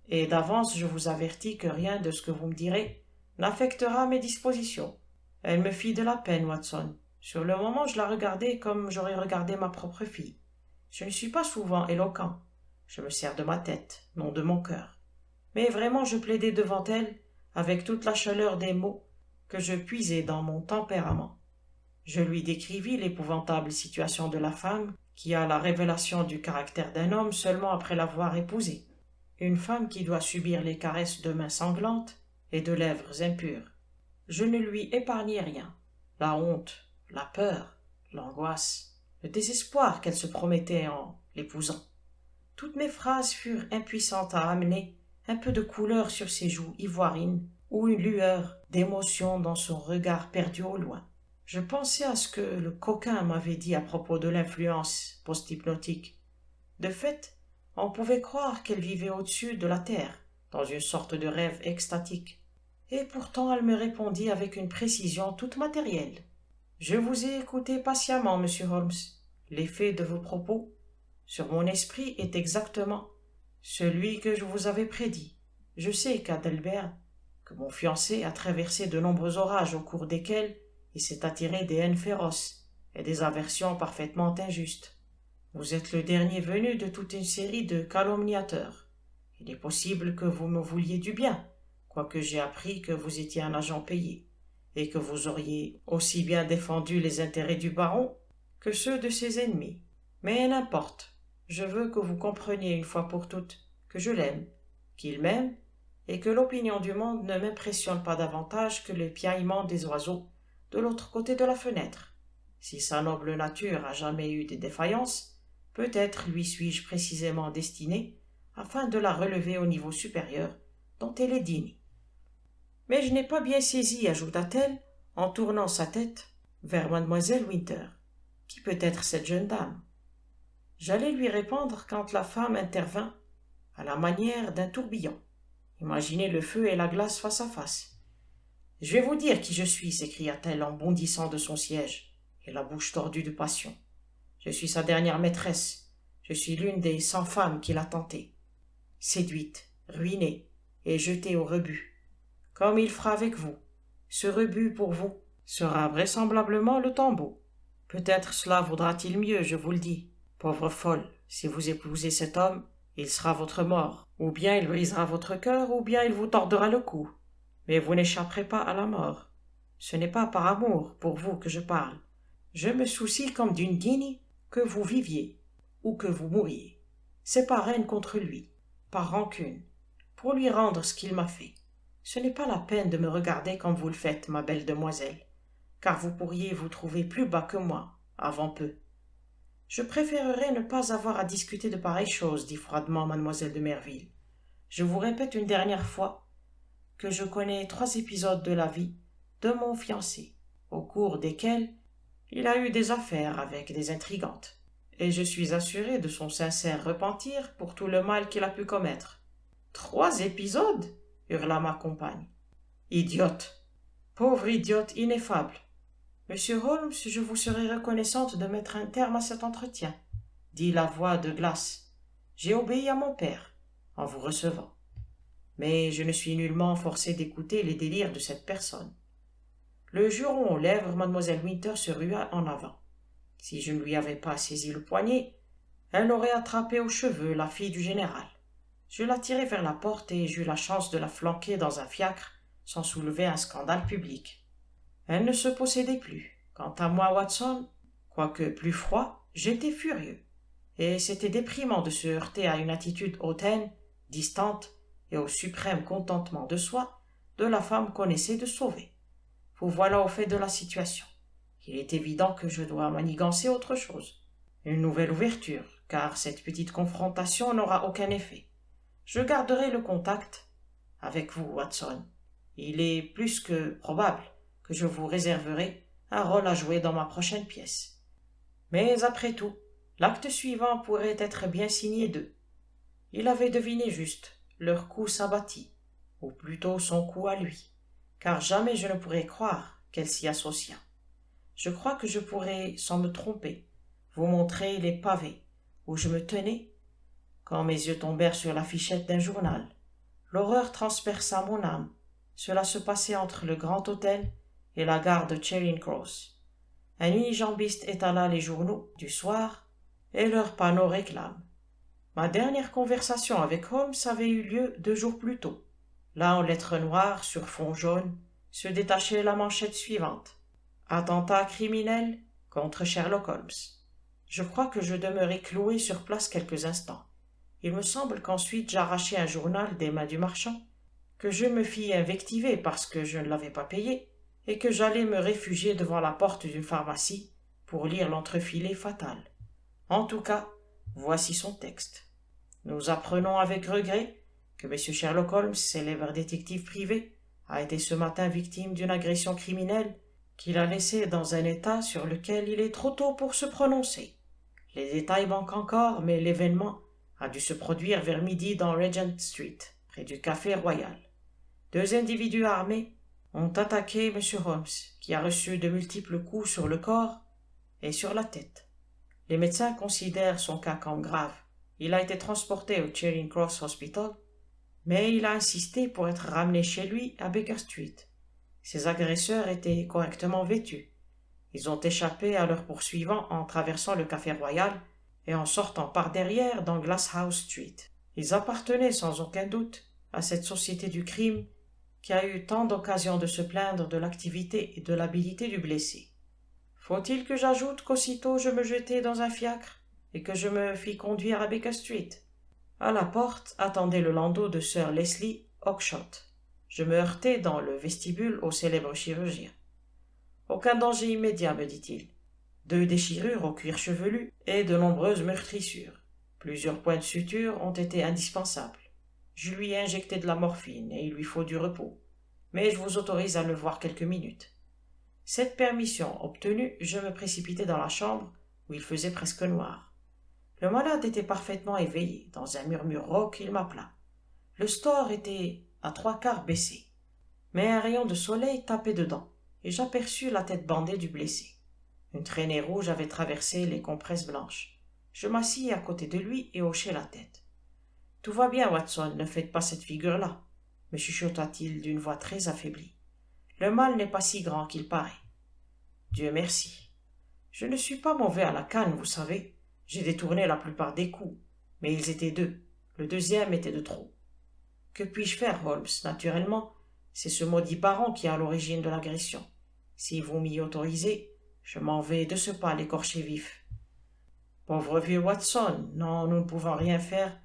et d'avance je vous avertis que rien de ce que vous me direz n'affectera mes dispositions. Elle me fit de la peine, Watson. Sur le moment, je la regardais comme j'aurais regardé ma propre fille. Je ne suis pas souvent éloquent. Je me sers de ma tête, non de mon cœur. Mais vraiment, je plaidais devant elle avec toute la chaleur des mots que je puisais dans mon tempérament. Je lui décrivis l'épouvantable situation de la femme qui a la révélation du caractère d'un homme seulement après l'avoir épousé. Une femme qui doit subir les caresses de mains sanglantes et de lèvres impures. Je ne lui épargnai rien. La honte, la peur, l'angoisse, le désespoir qu'elle se promettait en l'épousant. Toutes mes phrases furent impuissantes à amener un peu de couleur sur ses joues ivoirines ou une lueur d'émotion dans son regard perdu au loin. Je pensais à ce que le coquin m'avait dit à propos de l'influence post-hypnotique. De fait, on pouvait croire qu'elle vivait au-dessus de la terre, dans une sorte de rêve extatique. Et pourtant elle me répondit avec une précision toute matérielle. « Je vous ai écouté patiemment, monsieur Holmes. L'effet de vos propos sur mon esprit est exactement celui que je vous avais prédit. Je sais qu'Adelbert, que mon fiancé a traversé de nombreux orages au cours desquels il s'est attiré des haines féroces et des aversions parfaitement injustes. Vous êtes le dernier venu de toute une série de calomniateurs. Il est possible que vous me vouliez du bien, quoique j'ai appris que vous étiez un agent payé, et que vous auriez aussi bien défendu les intérêts du baron que ceux de ses ennemis. Mais n'importe, je veux que vous compreniez une fois pour toutes que je l'aime, qu'il m'aime, et que l'opinion du monde ne m'impressionne pas davantage que les piaillements des oiseaux de l'autre côté de la fenêtre. Si sa noble nature a jamais eu des défaillances, peut-être lui suis-je précisément destiné afin de la relever au niveau supérieur dont elle est digne. Mais je n'ai pas bien saisi, ajouta-t-elle, en tournant sa tête vers mademoiselle Winter. Qui peut être cette jeune dame? J'allais lui répondre quand la femme intervint à la manière d'un tourbillon. Imaginez le feu et la glace face à face. « Je vais vous dire qui je suis, s'écria-t-elle en bondissant de son siège, et la bouche tordue de passion. Je suis sa dernière maîtresse. Je suis l'une des 100 femmes qu'il a tentées. Séduite, ruinée et jetée au rebut. Comme il fera avec vous. Ce rebut pour vous sera vraisemblablement le tombeau. Peut-être cela vaudra-t-il mieux, je vous le dis. Pauvre folle, si vous épousez cet homme, il sera votre mort. Ou bien il brisera votre cœur, ou bien il vous tordra le cou. Mais vous n'échapperez pas à la mort. Ce n'est pas par amour pour vous que je parle. Je me soucie comme d'une guinée que vous viviez ou que vous mouriez. C'est par haine contre lui, par rancune, pour lui rendre ce qu'il m'a fait. Ce n'est pas la peine de me regarder comme vous le faites, ma belle demoiselle, car vous pourriez vous trouver plus bas que moi, avant peu. Je préférerais ne pas avoir à discuter de pareilles choses, dit froidement mademoiselle de Merville. Je vous répète une dernière fois que je connais 3 épisodes de la vie de mon fiancé, au cours desquels il a eu des affaires avec des intrigantes, et je suis assuré de son sincère repentir pour tout le mal qu'il a pu commettre. 3 épisodes? Hurla ma compagne. Idiote! Pauvre idiote ineffable! Monsieur Holmes, je vous serais reconnaissante de mettre un terme à cet entretien, dit la voix de glace. J'ai obéi à mon père, en vous recevant. Mais je ne suis nullement forcé d'écouter les délires de cette personne. Le juron aux lèvres, mademoiselle Winter se rua en avant. Si je ne lui avais pas saisi le poignet, elle aurait attrapé aux cheveux la fille du général. Je la tirai vers la porte et j'eus la chance de la flanquer dans un fiacre sans soulever un scandale public. Elle ne se possédait plus. Quant à moi, Watson, quoique plus froid, j'étais furieux. Et c'était déprimant de se heurter à une attitude hautaine, distante et au suprême contentement de soi de la femme qu'on essaie de sauver. Vous voilà au fait de la situation. Il est évident que je dois manigancer autre chose. Une nouvelle ouverture, car cette petite confrontation n'aura aucun effet. Je garderai le contact avec vous, Watson. Il est plus que probable que je vous réserverai un rôle à jouer dans ma prochaine pièce. Mais après tout, l'acte suivant pourrait être bien signé d'eux. Il avait deviné juste, leur coup s'abattit, ou plutôt son coup à lui, car jamais je ne pourrais croire qu'elle s'y associât. Je crois que je pourrais, sans me tromper, vous montrer les pavés où je me tenais quand mes yeux tombèrent sur l'affichette d'un journal. L'horreur transperça mon âme. Cela se passait entre le grand hôtel et la gare de Charing Cross. Un unijambiste étala les journaux du soir et leurs panneaux réclament. Ma dernière conversation avec Holmes avait eu lieu 2 jours plus tôt. Là, en lettres noires sur fond jaune, se détachait la manchette suivante. Attentat criminel contre Sherlock Holmes. Je crois que je demeurai cloué sur place quelques instants. Il me semble qu'ensuite j'arrachai un journal des mains du marchand, que je me fis invectiver parce que je ne l'avais pas payé, et que j'allai me réfugier devant la porte d'une pharmacie pour lire l'entrefilé fatal. En tout cas, voici son texte. Nous apprenons avec regret que M. Sherlock Holmes, célèbre détective privé, a été ce matin victime d'une agression criminelle qu'il a laissée dans un état sur lequel il est trop tôt pour se prononcer. Les détails manquent encore, mais l'événement a dû se produire vers midi dans Regent Street, près du Café Royal. 2 individus armés ont attaqué M. Holmes, qui a reçu de multiples coups sur le corps et sur la tête. Les médecins considèrent son cas comme grave. Il a été transporté au Charing Cross Hospital, mais il a insisté pour être ramené chez lui à Baker Street. Ses agresseurs étaient correctement vêtus. Ils ont échappé à leurs poursuivants en traversant le Café Royal et en sortant par derrière dans Glasshouse Street. Ils appartenaient sans aucun doute à cette société du crime qui a eu tant d'occasions de se plaindre de l'activité et de l'habileté du blessé. Faut-il que j'ajoute qu'aussitôt je me jetai dans un fiacre et que je me fis conduire à Baker Street? À la porte attendait le landau de Sir Leslie Oakshott. Je me heurtai dans le vestibule au célèbre chirurgien. Aucun danger immédiat, me dit-il. 2 déchirures au cuir chevelu et de nombreuses meurtrissures. Plusieurs points de suture ont été indispensables. Je lui ai injecté de la morphine et il lui faut du repos. Mais je vous autorise à le voir quelques minutes. Cette permission obtenue, je me précipitai dans la chambre où il faisait presque noir. Le malade était parfaitement éveillé. Dans un murmure rauque, il m'appela. Le store était à 3/4 baissé, mais un rayon de soleil tapait dedans, et j'aperçus la tête bandée du blessé. Une traînée rouge avait traversé les compresses blanches. Je m'assis à côté de lui et hochai la tête. « Tout va bien, Watson, ne faites pas cette figure-là, » me chuchota-t-il d'une voix très affaiblie. « Le mal n'est pas si grand qu'il paraît. » Dieu merci. Je ne suis pas mauvais à la canne, vous savez. J'ai détourné la plupart des coups, mais ils étaient 2. Le deuxième était de trop. Que puis-je faire, Holmes? Naturellement, c'est ce maudit baron qui est à l'origine de l'agression. Si vous m'y autorisez, je m'en vais de ce pas l'écorcher vif. Pauvre vieux Watson, non, nous ne pouvons rien faire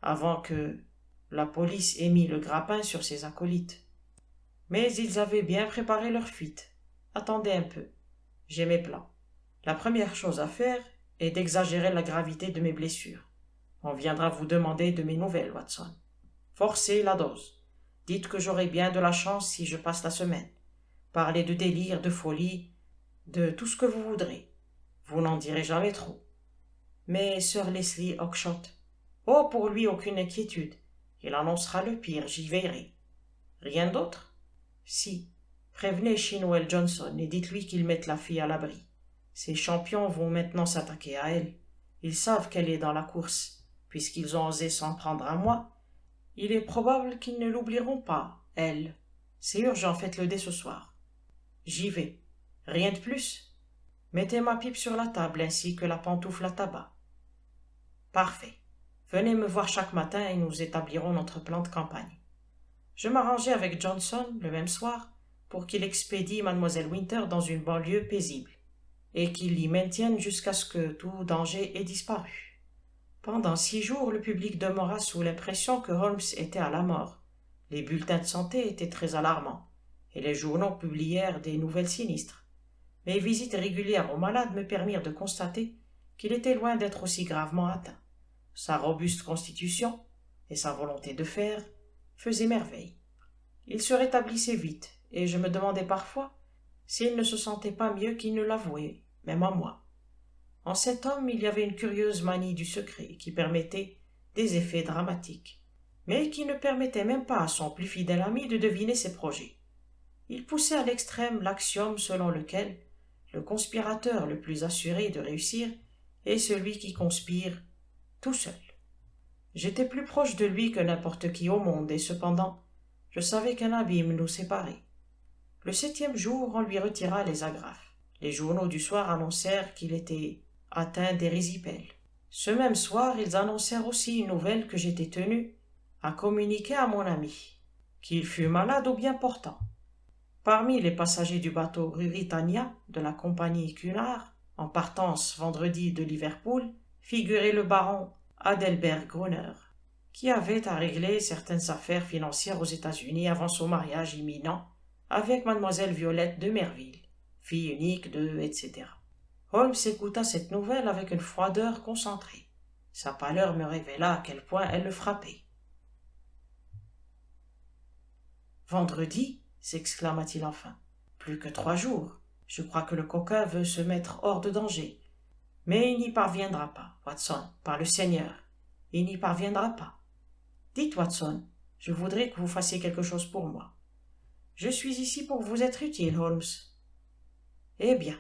avant que la police ait mis le grappin sur ses acolytes. Mais ils avaient bien préparé leur fuite. Attendez un peu. J'ai mes plans. La première chose à faire est d'exagérer la gravité de mes blessures. On viendra vous demander de mes nouvelles, Watson. Forcez la dose. Dites que j'aurai bien de la chance si je passe la semaine. Parlez de délire, de folie, de tout ce que vous voudrez. Vous n'en direz jamais trop. Mais Sir Leslie Oakshott, oh, pour lui aucune inquiétude. Il annoncera le pire, j'y veillerai. Rien d'autre? Si. Prévenez Shinwell Johnson et dites-lui qu'il mette la fille à l'abri. Ces champions vont maintenant s'attaquer à elle. Ils savent qu'elle est dans la course. Puisqu'ils ont osé s'en prendre à moi, il est probable qu'ils ne l'oublieront pas, elle. C'est urgent, faites-le dès ce soir. J'y vais. Rien de plus? Mettez ma pipe sur la table ainsi que la pantoufle à tabac. Parfait. Venez me voir chaque matin et nous établirons notre plan de campagne. Je m'arrangeai avec Johnson le même soir pour qu'il expédie mademoiselle Winter dans une banlieue paisible et qu'il l'y maintienne jusqu'à ce que tout danger ait disparu. Pendant 6 jours, le public demeura sous l'impression que Holmes était à la mort. Les bulletins de santé étaient très alarmants et les journaux publièrent des nouvelles sinistres. Mes visites régulières au malade me permirent de constater qu'il était loin d'être aussi gravement atteint. Sa robuste constitution et sa volonté de fer faisaient merveille. Il se rétablissait vite, et je me demandais parfois s'il ne se sentait pas mieux qu'il ne l'avouait, même à moi. En cet homme, il y avait une curieuse manie du secret qui permettait des effets dramatiques, mais qui ne permettait même pas à son plus fidèle ami de deviner ses projets. Il poussait à l'extrême l'axiome selon lequel le conspirateur le plus assuré de réussir est celui qui conspire tout seul. J'étais plus proche de lui que n'importe qui au monde, et cependant, je savais qu'un abîme nous séparait. Le 7e jour, on lui retira les agrafes. Les journaux du soir annoncèrent qu'il était atteint d'érysipèle. Ce même soir, ils annoncèrent aussi une nouvelle que j'étais tenu à communiquer à mon ami, qu'il fût malade ou bien portant. Parmi les passagers du bateau Ruritania de la compagnie Cunard, en partance vendredi de Liverpool, figurait le baron Adelbert Groner, qui avait à régler certaines affaires financières aux États-Unis avant son mariage imminent avec mademoiselle Violette de Merville, fille unique de etc. Holmes écouta cette nouvelle avec une froideur concentrée. Sa pâleur me révéla à quel point elle le frappait. « Vendredi » s'exclama-t-il enfin. « Plus que 3 jours. Je crois que le coquin veut se mettre hors de danger. Mais il n'y parviendra pas, Watson, par le Seigneur. Il n'y parviendra pas. Dites, Watson, je voudrais que vous fassiez quelque chose pour moi. Je suis ici pour vous être utile, Holmes. Eh bien,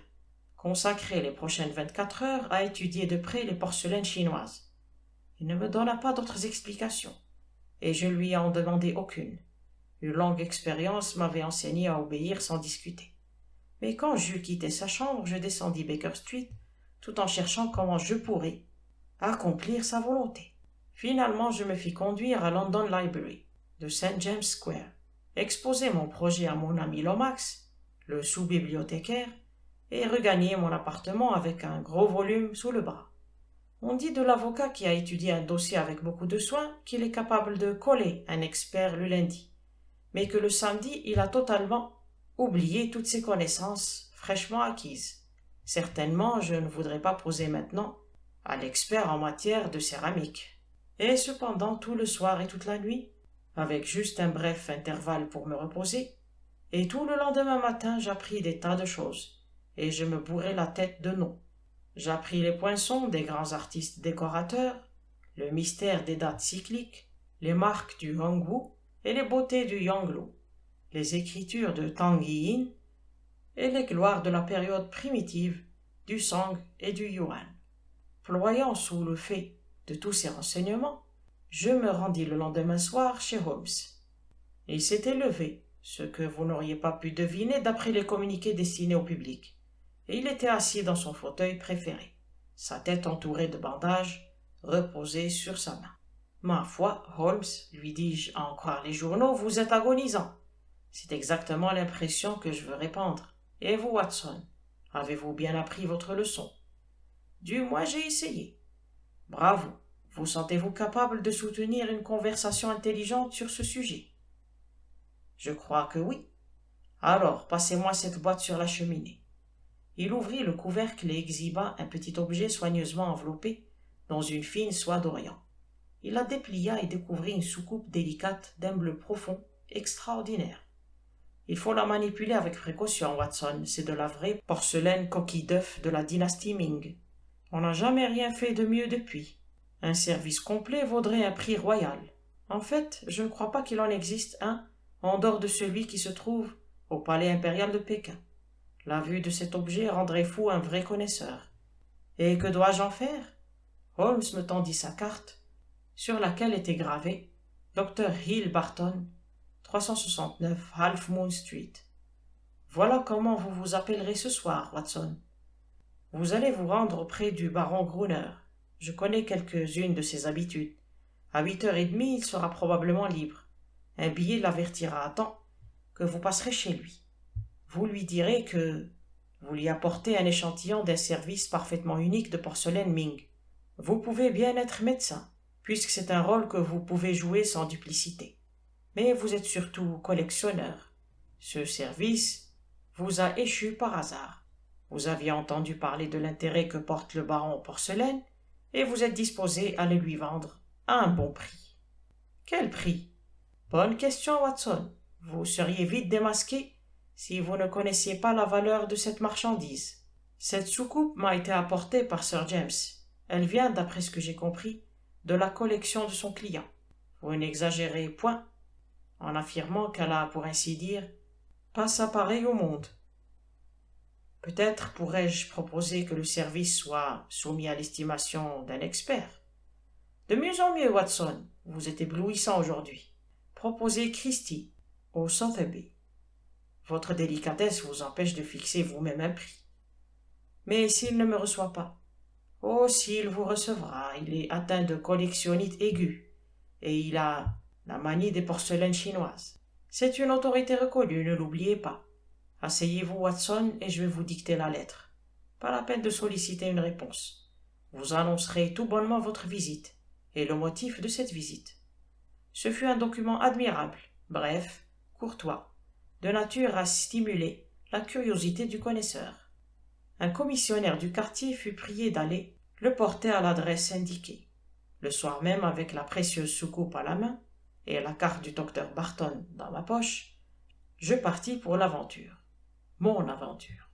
consacrer les prochaines 24 heures à étudier de près les porcelaines chinoises. Il ne me donna pas d'autres explications, et je ne lui en demandai aucune. Une longue expérience m'avait enseigné à obéir sans discuter. Mais quand j'eus quitté sa chambre, je descendis Baker Street, tout en cherchant comment je pourrais accomplir sa volonté. Finalement, je me fis conduire à London Library, de St. James Square, exposer mon projet à mon ami Lomax, le sous-bibliothécaire, et regagner mon appartement avec un gros volume sous le bras. On dit de l'avocat qui a étudié un dossier avec beaucoup de soin qu'il est capable de coller un expert le lundi, mais que le samedi il a totalement oublié toutes ses connaissances fraîchement acquises. Certainement, je ne voudrais pas poser maintenant à l'expert en matière de céramique. Et cependant, tout le soir et toute la nuit, avec juste un bref intervalle pour me reposer, et tout le lendemain matin, j'appris des tas de choses, et je me bourrai la tête de noms. J'appris les poinçons des grands artistes décorateurs, le mystère des dates cycliques, les marques du Hongwu et les beautés du Yanglu, les écritures de Tang Yin et les gloires de la période primitive du Song et du Yuan. Ployant sous le fait de tous ces renseignements, je me rendis le lendemain soir chez Holmes. Il s'était levé, ce que vous n'auriez pas pu deviner d'après les communiqués destinés au public, et il était assis dans son fauteuil préféré, sa tête entourée de bandages, reposée sur sa main. « Ma foi, Holmes, lui dis-je à en croire les journaux, vous êtes agonisant. C'est exactement l'impression que je veux répandre. Et vous, Watson, avez-vous bien appris votre leçon? » « Du moins, j'ai essayé. »« Bravo. Vous sentez-vous capable de soutenir une conversation intelligente sur ce sujet? » »« Je crois que oui. »« Alors, passez-moi cette boîte sur la cheminée. » Il ouvrit le couvercle et exhiba un petit objet soigneusement enveloppé dans une fine soie d'Orient. Il la déplia et découvrit une soucoupe délicate d'un bleu profond, extraordinaire. « Il faut la manipuler avec précaution, Watson. C'est de la vraie porcelaine coquille d'œuf de la dynastie Ming. On n'a jamais rien fait de mieux depuis. Un service complet vaudrait un prix royal. En fait, je ne crois pas qu'il en existe un en dehors de celui qui se trouve au palais impérial de Pékin. La vue de cet objet rendrait fou un vrai connaisseur. Et que dois-je en faire? » Holmes me tendit sa carte, sur laquelle était gravé Dr. Hill Barton, 369 Half Moon Street. « Voilà comment vous vous appellerez ce soir, Watson. Vous allez vous rendre auprès du baron Gruner. Je connais quelques-unes de ses habitudes. À 8h30, il sera probablement libre. Un billet l'avertira à temps que vous passerez chez lui. Vous lui direz que vous lui apportez un échantillon d'un service parfaitement unique de porcelaine Ming. Vous pouvez bien être médecin, puisque c'est un rôle que vous pouvez jouer sans duplicité. Mais vous êtes surtout collectionneur. Ce service vous a échu par hasard. Vous aviez entendu parler de l'intérêt que porte le baron aux porcelaines, et vous êtes disposé à le lui vendre à un bon prix. Quel prix? Bonne question, Watson. Vous seriez vite démasqué si vous ne connaissiez pas la valeur de cette marchandise. Cette soucoupe m'a été apportée par Sir James. Elle vient, d'après ce que j'ai compris, de la collection de son client. Vous n'exagérez point en affirmant qu'elle a, pour ainsi dire, pas sa pareille au monde. Peut-être pourrais-je proposer que le service soit soumis à l'estimation d'un expert. De mieux en mieux, Watson, vous êtes éblouissant aujourd'hui. Proposez Christie, au Sotheby. Votre délicatesse vous empêche de fixer vous-même un prix. Mais s'il ne me reçoit pas? Oh, s'il vous recevra, il est atteint de collectionnite aiguë, et il a la manie des porcelaines chinoises. C'est une autorité reconnue, ne l'oubliez pas. Asseyez-vous, Watson, et je vais vous dicter la lettre. Pas la peine de solliciter une réponse. Vous annoncerez tout bonnement votre visite, et le motif de cette visite. Ce fut un document admirable, bref, courtois, de nature à stimuler la curiosité du connaisseur. Un commissionnaire du quartier fut prié d'aller le porter à l'adresse indiquée. Le soir même, avec la précieuse soucoupe à la main et la carte du docteur Barton dans ma poche, je partis pour l'aventure. Mon aventure.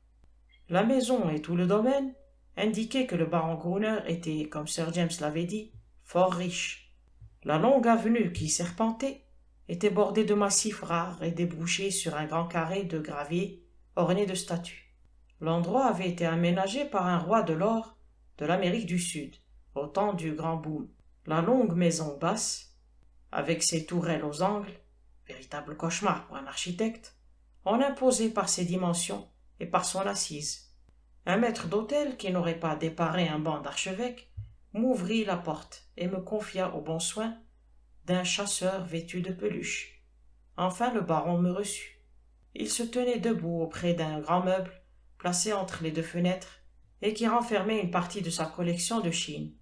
La maison et tout le domaine indiquaient que le baron Gruner était, comme Sir James l'avait dit, fort riche. La longue avenue qui serpentait était bordée de massifs rares et débouchait sur un grand carré de gravier orné de statues. L'endroit avait été aménagé par un roi de l'or de l'Amérique du Sud, au temps du grand boom. La longue maison basse, avec ses tourelles aux angles, véritable cauchemar pour un architecte, en imposait par ses dimensions et par son assise. Un maître d'hôtel, qui n'aurait pas déparé un banc d'archevêque, m'ouvrit la porte et me confia au bon soin d'un chasseur vêtu de peluche. Enfin le baron me reçut. Il se tenait debout auprès d'un grand meuble placé entre les deux fenêtres et qui renfermait une partie de sa collection de Chine.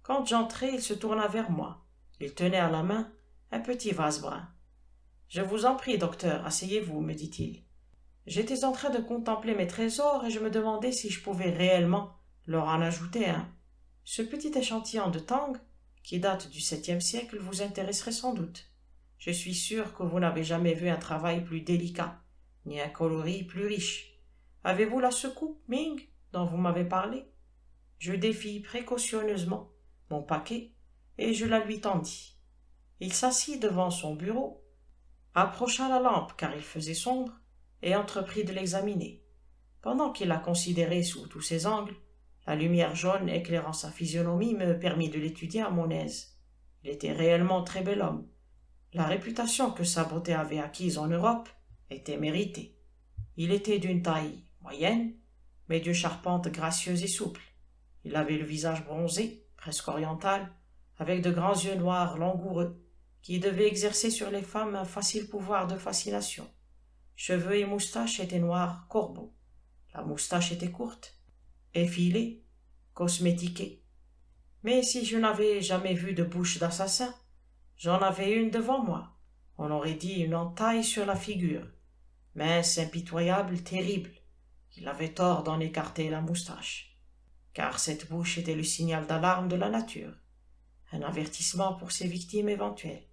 Quand j'entrai, il se tourna vers moi. Il tenait à la main un petit vase brun. « Je vous en prie, docteur, asseyez-vous, me dit-il. » J'étais en train de contempler mes trésors et je me demandais si je pouvais réellement leur en ajouter un. Ce petit échantillon de Tang, qui date du 7e siècle, vous intéresserait sans doute. Je suis sûr que vous n'avez jamais vu un travail plus délicat, ni un coloris plus riche. Avez-vous la soucoupe Ming dont vous m'avez parlé? Je défis précautionneusement mon paquet et je la lui tendis. Il s'assit devant son bureau, approcha la lampe car il faisait sombre et entreprit de l'examiner. Pendant qu'il la considérait sous tous ses angles, la lumière jaune éclairant sa physionomie me permit de l'étudier à mon aise. Il était réellement très bel homme. La réputation que sa beauté avait acquise en Europe était méritée. Il était d'une taille moyenne, mais d'une charpente gracieuse et souple. Il avait le visage bronzé, presque oriental, avec de grands yeux noirs langoureux, qui devaient exercer sur les femmes un facile pouvoir de fascination. Cheveux et moustaches étaient noirs corbeaux. La moustache était courte, effilée, cosmétiquée. Mais si je n'avais jamais vu de bouche d'assassin, j'en avais une devant moi. On aurait dit une entaille sur la figure. Mince, impitoyable, terrible. Il avait tort d'en écarter la moustache, car cette bouche était le signal d'alarme de la nature, un avertissement pour ses victimes éventuelles.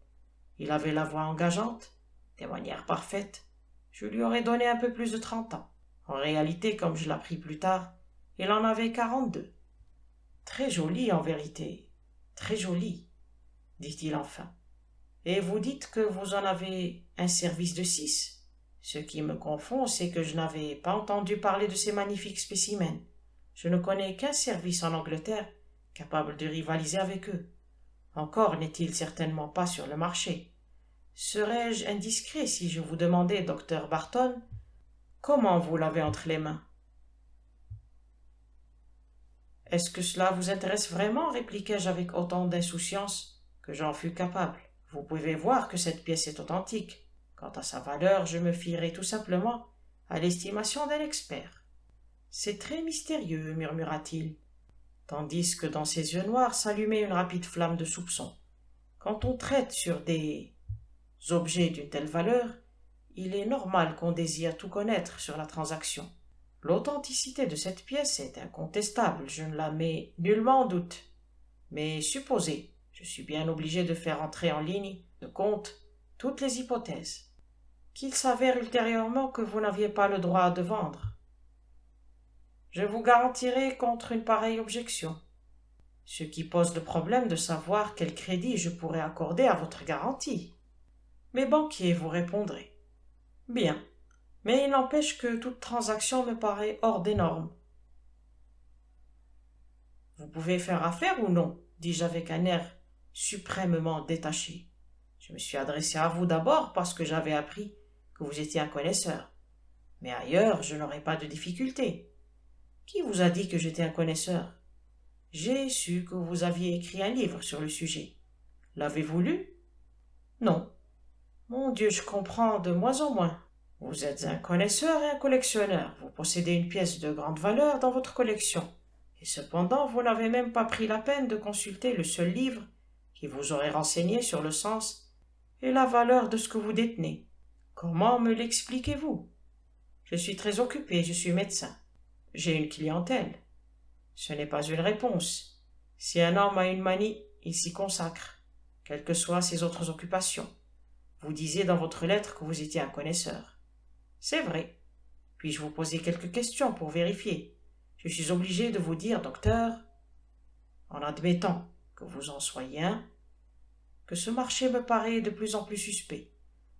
Il avait la voix engageante, des manières parfaites. Je lui aurais donné un peu plus de 30 ans. En réalité, comme je l'appris plus tard, il en avait 42. Très joli en vérité, très joli, dit-il enfin. Et vous dites que vous en avez un service de 6. Ce qui me confond, c'est que je n'avais pas entendu parler de ces magnifiques spécimens. Je ne connais qu'un service en Angleterre capable de rivaliser avec eux. Encore n'est-il certainement pas sur le marché. Serais-je indiscret si je vous demandais, docteur Barton, comment vous l'avez entre les mains? Est-ce que cela vous intéresse vraiment? Répliquai-je avec autant d'insouciance que j'en fus capable. Vous pouvez voir que cette pièce est authentique. Quant à sa valeur, je me fierai tout simplement à l'estimation d'un expert. C'est très mystérieux, murmura-t-il, tandis que dans ses yeux noirs s'allumait une rapide flamme de soupçon. Quand on traite sur des objets d'une telle valeur, il est normal qu'on désire tout connaître sur la transaction. L'authenticité de cette pièce est incontestable, je ne la mets nullement en doute. Mais supposez, je suis bien obligé de faire entrer en ligne de compte toutes les hypothèses, qu'il s'avère ultérieurement que vous n'aviez pas le droit de vendre. Je vous garantirai contre une pareille objection, ce qui pose le problème de savoir quel crédit je pourrais accorder à votre garantie. Mes banquiers, vous répondrez. Bien, mais il n'empêche que toute transaction me paraît hors des normes. Vous pouvez faire affaire ou non? Dis-je avec un air suprêmement détaché. Je me suis adressé à vous d'abord parce que j'avais appris que vous étiez un connaisseur. Mais ailleurs, je n'aurais pas de difficulté. Qui vous a dit que j'étais un connaisseur? J'ai su que vous aviez écrit un livre sur le sujet. L'avez-vous lu? Non. Mon Dieu, je comprends de moins en moins. Vous êtes un connaisseur et un collectionneur. Vous possédez une pièce de grande valeur dans votre collection. Et cependant, vous n'avez même pas pris la peine de consulter le seul livre qui vous aurait renseigné sur le sens et la valeur de ce que vous détenez. Comment me l'expliquez-vous? Je suis très occupé, je suis médecin. J'ai une clientèle. Ce n'est pas une réponse. Si un homme a une manie, il s'y consacre, quelles que soient ses autres occupations. Vous disiez dans votre lettre que vous étiez un connaisseur. C'est vrai. Puis-je vous poser quelques questions pour vérifier? Je suis obligé de vous dire, docteur, en admettant que vous en soyez un, que ce marché me paraît de plus en plus suspect.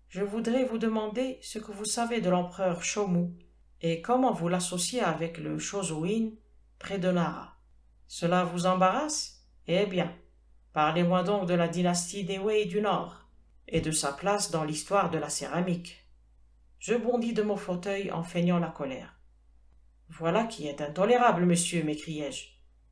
Je voudrais vous demander ce que vous savez de l'empereur Shōmu Et comment vous l'associez avec le Chosewin près de Nara? Cela vous embarrasse? Eh bien, parlez-moi donc de la dynastie des Wei du Nord et de sa place dans l'histoire de la céramique. Je bondis de mon fauteuil en feignant la colère. Voilà qui est intolérable, monsieur, m'écriai-je.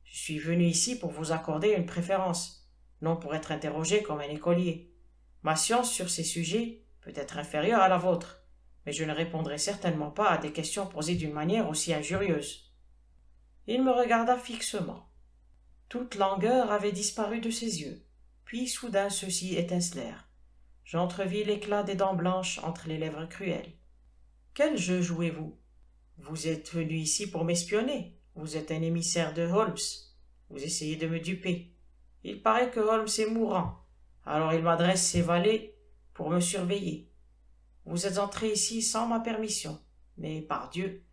Je suis venu ici pour vous accorder une préférence, non pour être interrogé comme un écolier. Ma science sur ces sujets peut être inférieure à la vôtre, mais je ne répondrai certainement pas à des questions posées d'une manière aussi injurieuse. Il me regarda fixement. Toute langueur avait disparu de ses yeux, puis soudain ceux-ci étincelèrent. J'entrevis l'éclat des dents blanches entre les lèvres cruelles. Quel jeu jouez-vous? Vous êtes venu ici pour m'espionner. Vous êtes un émissaire de Holmes. Vous essayez de me duper. Il paraît que Holmes est mourant. Alors il m'adresse ses valets pour me surveiller. Vous êtes entré ici sans ma permission, mais par Dieu,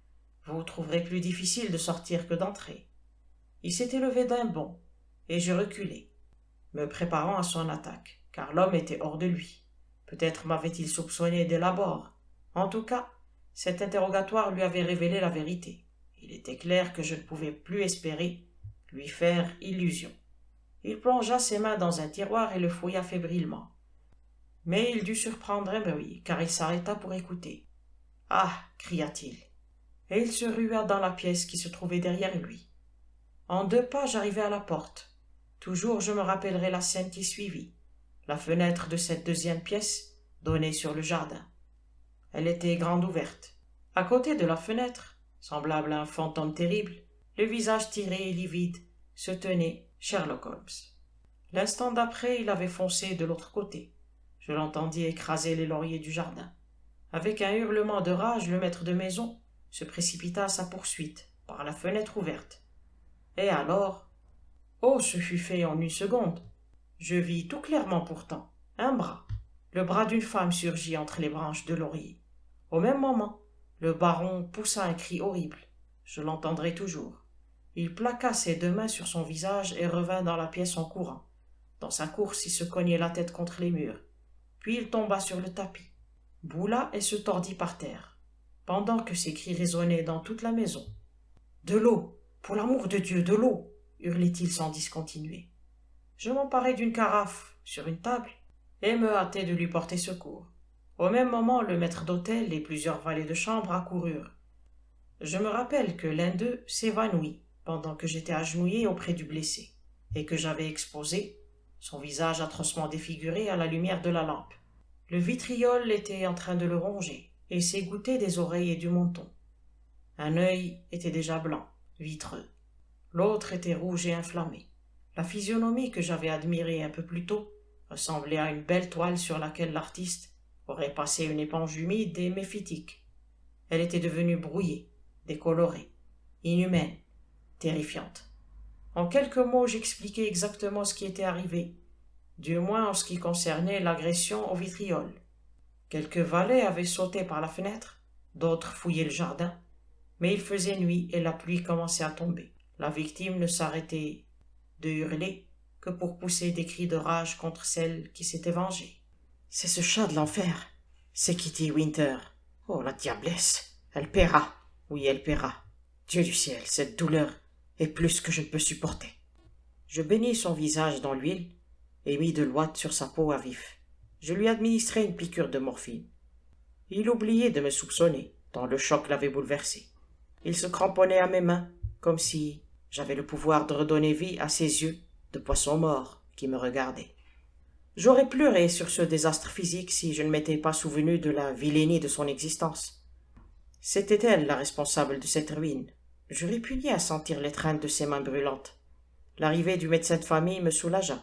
vous trouverez plus difficile de sortir que d'entrer. Il s'était levé d'un bond, et je reculai, me préparant à son attaque, car l'homme était hors de lui. Peut-être m'avait-il soupçonné dès l'abord. En tout cas, cet interrogatoire lui avait révélé la vérité. Il était clair que je ne pouvais plus espérer lui faire illusion. Il plongea ses mains dans un tiroir et le fouilla fébrilement. Mais il dut surprendre un bruit, car il s'arrêta pour écouter. « Ah » cria-t-il, et il se rua dans la pièce qui se trouvait derrière lui. En 2 pas, j'arrivai à la porte. Toujours je me rappellerai la scène qui suivit. La fenêtre de cette 2e pièce donnait sur le jardin. Elle était grande ouverte. À côté de la fenêtre, semblable à un fantôme terrible, le visage tiré et livide, se tenait Sherlock Holmes. L'instant d'après, il avait foncé de l'autre côté. Je l'entendis écraser les lauriers du jardin. Avec un hurlement de rage, le maître de maison se précipita à sa poursuite, par la fenêtre ouverte. Et alors, oh, ce fut fait en 1 seconde. Je vis tout clairement pourtant un bras. Le bras d'une femme surgit entre les branches de laurier. Au même moment, le baron poussa un cri horrible. Je l'entendrai toujours. Il plaqua ses 2 mains sur son visage et revint dans la pièce en courant. Dans sa course, il se cognait la tête contre les murs. Puis il tomba sur le tapis, boula et se tordit par terre, pendant que ses cris résonnaient dans toute la maison. « De l'eau! Pour l'amour de Dieu, de l'eau » hurlait-il sans discontinuer. Je m'emparai d'une carafe sur une table et me hâtai de lui porter secours. Au même moment, le maître d'hôtel et plusieurs valets de chambre accoururent. Je me rappelle que l'un d'eux s'évanouit pendant que j'étais agenouillé auprès du blessé et que j'avais exposé son visage atrocement défiguré à la lumière de la lampe. Le vitriol était en train de le ronger et s'égouttait des oreilles et du menton. Un œil était déjà blanc, vitreux. L'autre était rouge et inflammé. La physionomie que j'avais admirée un peu plus tôt ressemblait à une belle toile sur laquelle l'artiste aurait passé une éponge humide et méphitique. Elle était devenue brouillée, décolorée, inhumaine, terrifiante. En quelques mots, j'expliquai exactement ce qui était arrivé, du moins en ce qui concernait l'agression au vitriol. Quelques valets avaient sauté par la fenêtre, d'autres fouillaient le jardin, mais il faisait nuit et la pluie commençait à tomber. La victime ne s'arrêtait de hurler que pour pousser des cris de rage contre celle qui s'était vengée. « C'est ce chat de l'enfer, c'est Kitty Winter. Oh, la diablesse, elle paiera, oui, elle paiera. Dieu du ciel, cette douleur est plus que je ne peux supporter. » Je baignis son visage dans l'huile et mis de l'ouate sur sa peau à vif. Je lui administrai une piqûre de morphine. Il oubliait de me soupçonner, tant le choc l'avait bouleversé. Il se cramponnait à mes mains, comme si j'avais le pouvoir de redonner vie à ses yeux de poisson mort qui me regardaient. J'aurais pleuré sur ce désastre physique si je ne m'étais pas souvenu de la vilainie de son existence. C'était elle la responsable de cette ruine. Je répugnais à sentir l'étreinte de ses mains brûlantes. L'arrivée du médecin de famille me soulagea.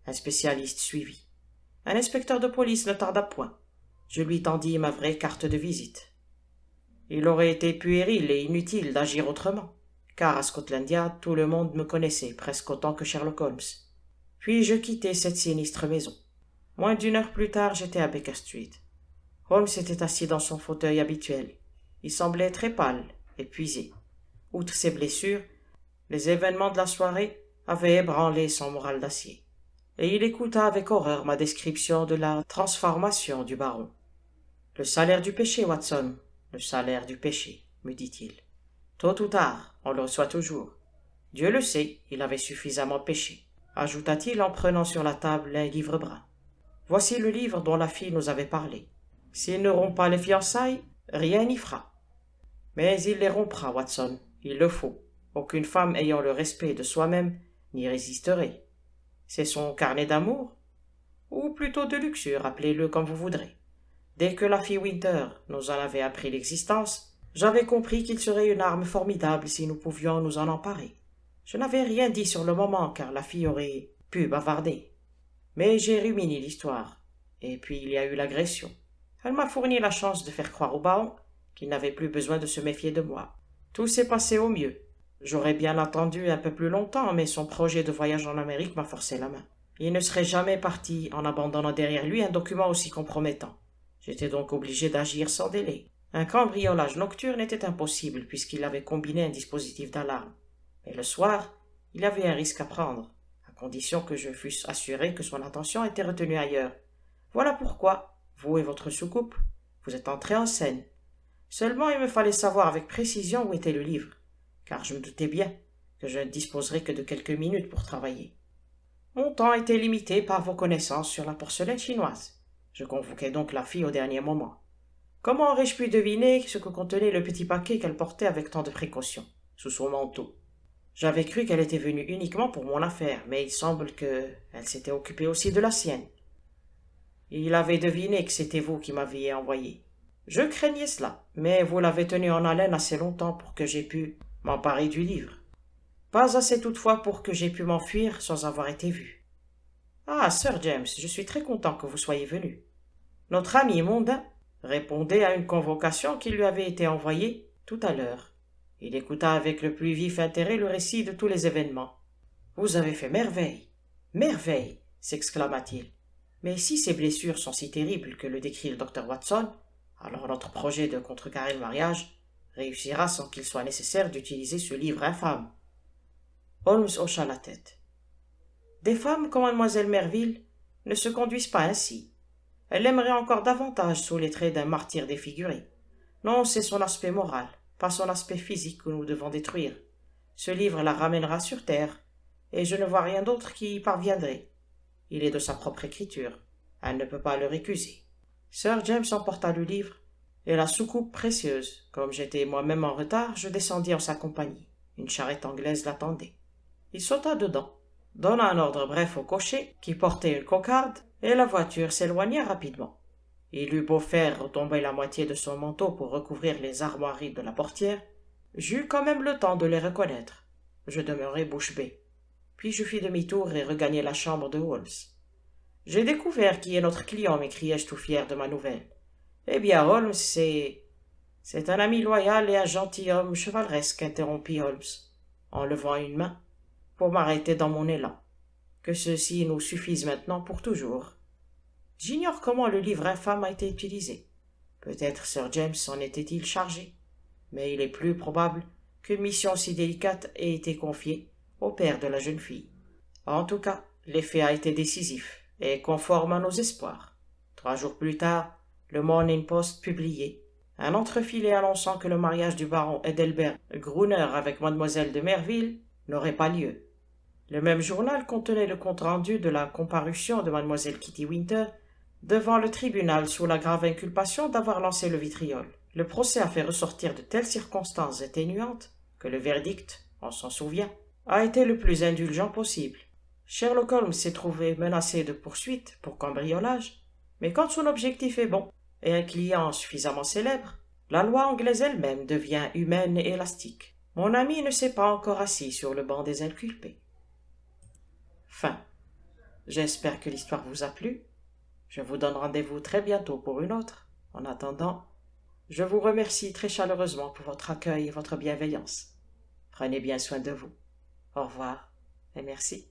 Un spécialiste suivit. Un inspecteur de police ne tarda point. Je lui tendis ma vraie carte de visite. Il aurait été puéril et inutile d'agir autrement, car à Scotland Yard tout le monde me connaissait presque autant que Sherlock Holmes. Puis je quittai cette sinistre maison. Moins d'1 heure plus tard, j'étais à Baker Street. Holmes était assis dans son fauteuil habituel. Il semblait très pâle, épuisé. Outre ses blessures, les événements de la soirée avaient ébranlé son moral d'acier. Et il écouta avec horreur ma description de la transformation du baron. « Le salaire du péché, Watson, le salaire du péché, » me dit-il. Tôt ou tard, on le reçoit toujours. Dieu le sait, il avait suffisamment péché, ajouta-t-il en prenant sur la table un livre brun. Voici le livre dont la fille nous avait parlé. S'il ne rompt pas les fiançailles, rien n'y fera. Mais il les rompra, Watson, il le faut. Aucune femme ayant le respect de soi-même n'y résisterait. C'est son carnet d'amour, ou plutôt de luxure, appelez-le comme vous voudrez. Dès que la fille Winter nous en avait appris l'existence, j'avais compris qu'il serait une arme formidable si nous pouvions nous en emparer. Je n'avais rien dit sur le moment, car la fille aurait pu bavarder. Mais j'ai ruminé l'histoire, et puis il y a eu l'agression. Elle m'a fourni la chance de faire croire au baron qu'il n'avait plus besoin de se méfier de moi. Tout s'est passé au mieux. J'aurais bien attendu un peu plus longtemps, mais son projet de voyage en Amérique m'a forcé la main. Il ne serait jamais parti en abandonnant derrière lui un document aussi compromettant. J'étais donc obligé d'agir sans délai. Un cambriolage nocturne était impossible puisqu'il avait combiné un dispositif d'alarme. Mais le soir, il y avait un risque à prendre, à condition que je fusse assuré que son attention était retenue ailleurs. Voilà pourquoi, vous et votre soucoupe, vous êtes entrés en scène. Seulement il me fallait savoir avec précision où était le livre, car je me doutais bien que je ne disposerais que de quelques minutes pour travailler. Mon temps était limité par vos connaissances sur la porcelaine chinoise. Je convoquai donc la fille au dernier moment. Comment aurais-je pu deviner ce que contenait le petit paquet qu'elle portait avec tant de précaution, sous son manteau? J'avais cru qu'elle était venue uniquement pour mon affaire, mais il semble qu'elle s'était occupée aussi de la sienne. Il avait deviné que c'était vous qui m'aviez envoyé. Je craignais cela, mais vous l'avez tenu en haleine assez longtemps pour que j'aie pu m'emparer du livre. Pas assez toutefois pour que j'aie pu m'enfuir sans avoir été vu. Ah, Sir James, je suis très content que vous soyez venu. Notre ami mondain répondait à une convocation qui lui avait été envoyée tout à l'heure. Il écouta avec le plus vif intérêt le récit de tous les événements. Vous avez fait merveille, merveille, s'exclama-t-il. Mais si ces blessures sont si terribles que le décrit le docteur Watson, alors notre projet de contrecarrer le mariage réussira sans qu'il soit nécessaire d'utiliser ce livre infâme. Holmes hocha la tête. Des femmes comme mademoiselle Merville ne se conduisent pas ainsi. Elle l'aimerait encore davantage sous les traits d'un martyr défiguré. Non, c'est son aspect moral, pas son aspect physique que nous devons détruire. Ce livre la ramènera sur terre, et je ne vois rien d'autre qui y parviendrait. Il est de sa propre écriture. Elle ne peut pas le récuser. Sir James emporta le livre et la soucoupe précieuse. Comme j'étais moi-même en retard, je descendis en sa compagnie. Une charrette anglaise l'attendait. Il sauta dedans, donna un ordre bref au cocher, qui portait une cocarde, et la voiture s'éloigna rapidement. Il eut beau faire retomber la moitié de son manteau pour recouvrir les armoiries de la portière, j'eus quand même le temps de les reconnaître. Je demeurai bouche bée. Puis je fis demi-tour et regagnai la chambre de Holmes. « J'ai découvert qui est notre client, m'écriai-je tout fier de ma nouvelle. Eh bien, Holmes, c'est un ami loyal et un gentilhomme chevaleresque, interrompit Holmes, en levant une main, pour m'arrêter dans mon élan. Que ceci nous suffise maintenant pour toujours. J'ignore comment le livre infâme a été utilisé. Peut-être Sir James en était-il chargé, mais il est plus probable qu'une mission si délicate ait été confiée au père de la jeune fille. En tout cas, l'effet a été décisif et conforme à nos espoirs. 3 jours plus tard, le Morning Post publiait un entrefilet annonçant que le mariage du baron Ethelbert Gruner avec mademoiselle de Merville n'aurait pas lieu. Le même journal contenait le compte-rendu de la comparution de mademoiselle Kitty Winter devant le tribunal sous la grave inculpation d'avoir lancé le vitriol. Le procès a fait ressortir de telles circonstances atténuantes que le verdict, on s'en souvient, a été le plus indulgent possible. Sherlock Holmes s'est trouvé menacé de poursuites pour cambriolage, mais quand son objectif est bon et un client suffisamment célèbre, la loi anglaise elle-même devient humaine et élastique. Mon ami ne s'est pas encore assis sur le banc des inculpés. Fin. J'espère que l'histoire vous a plu. Je vous donne rendez-vous très bientôt pour une autre. En attendant, je vous remercie très chaleureusement pour votre accueil et votre bienveillance. Prenez bien soin de vous. Au revoir et merci.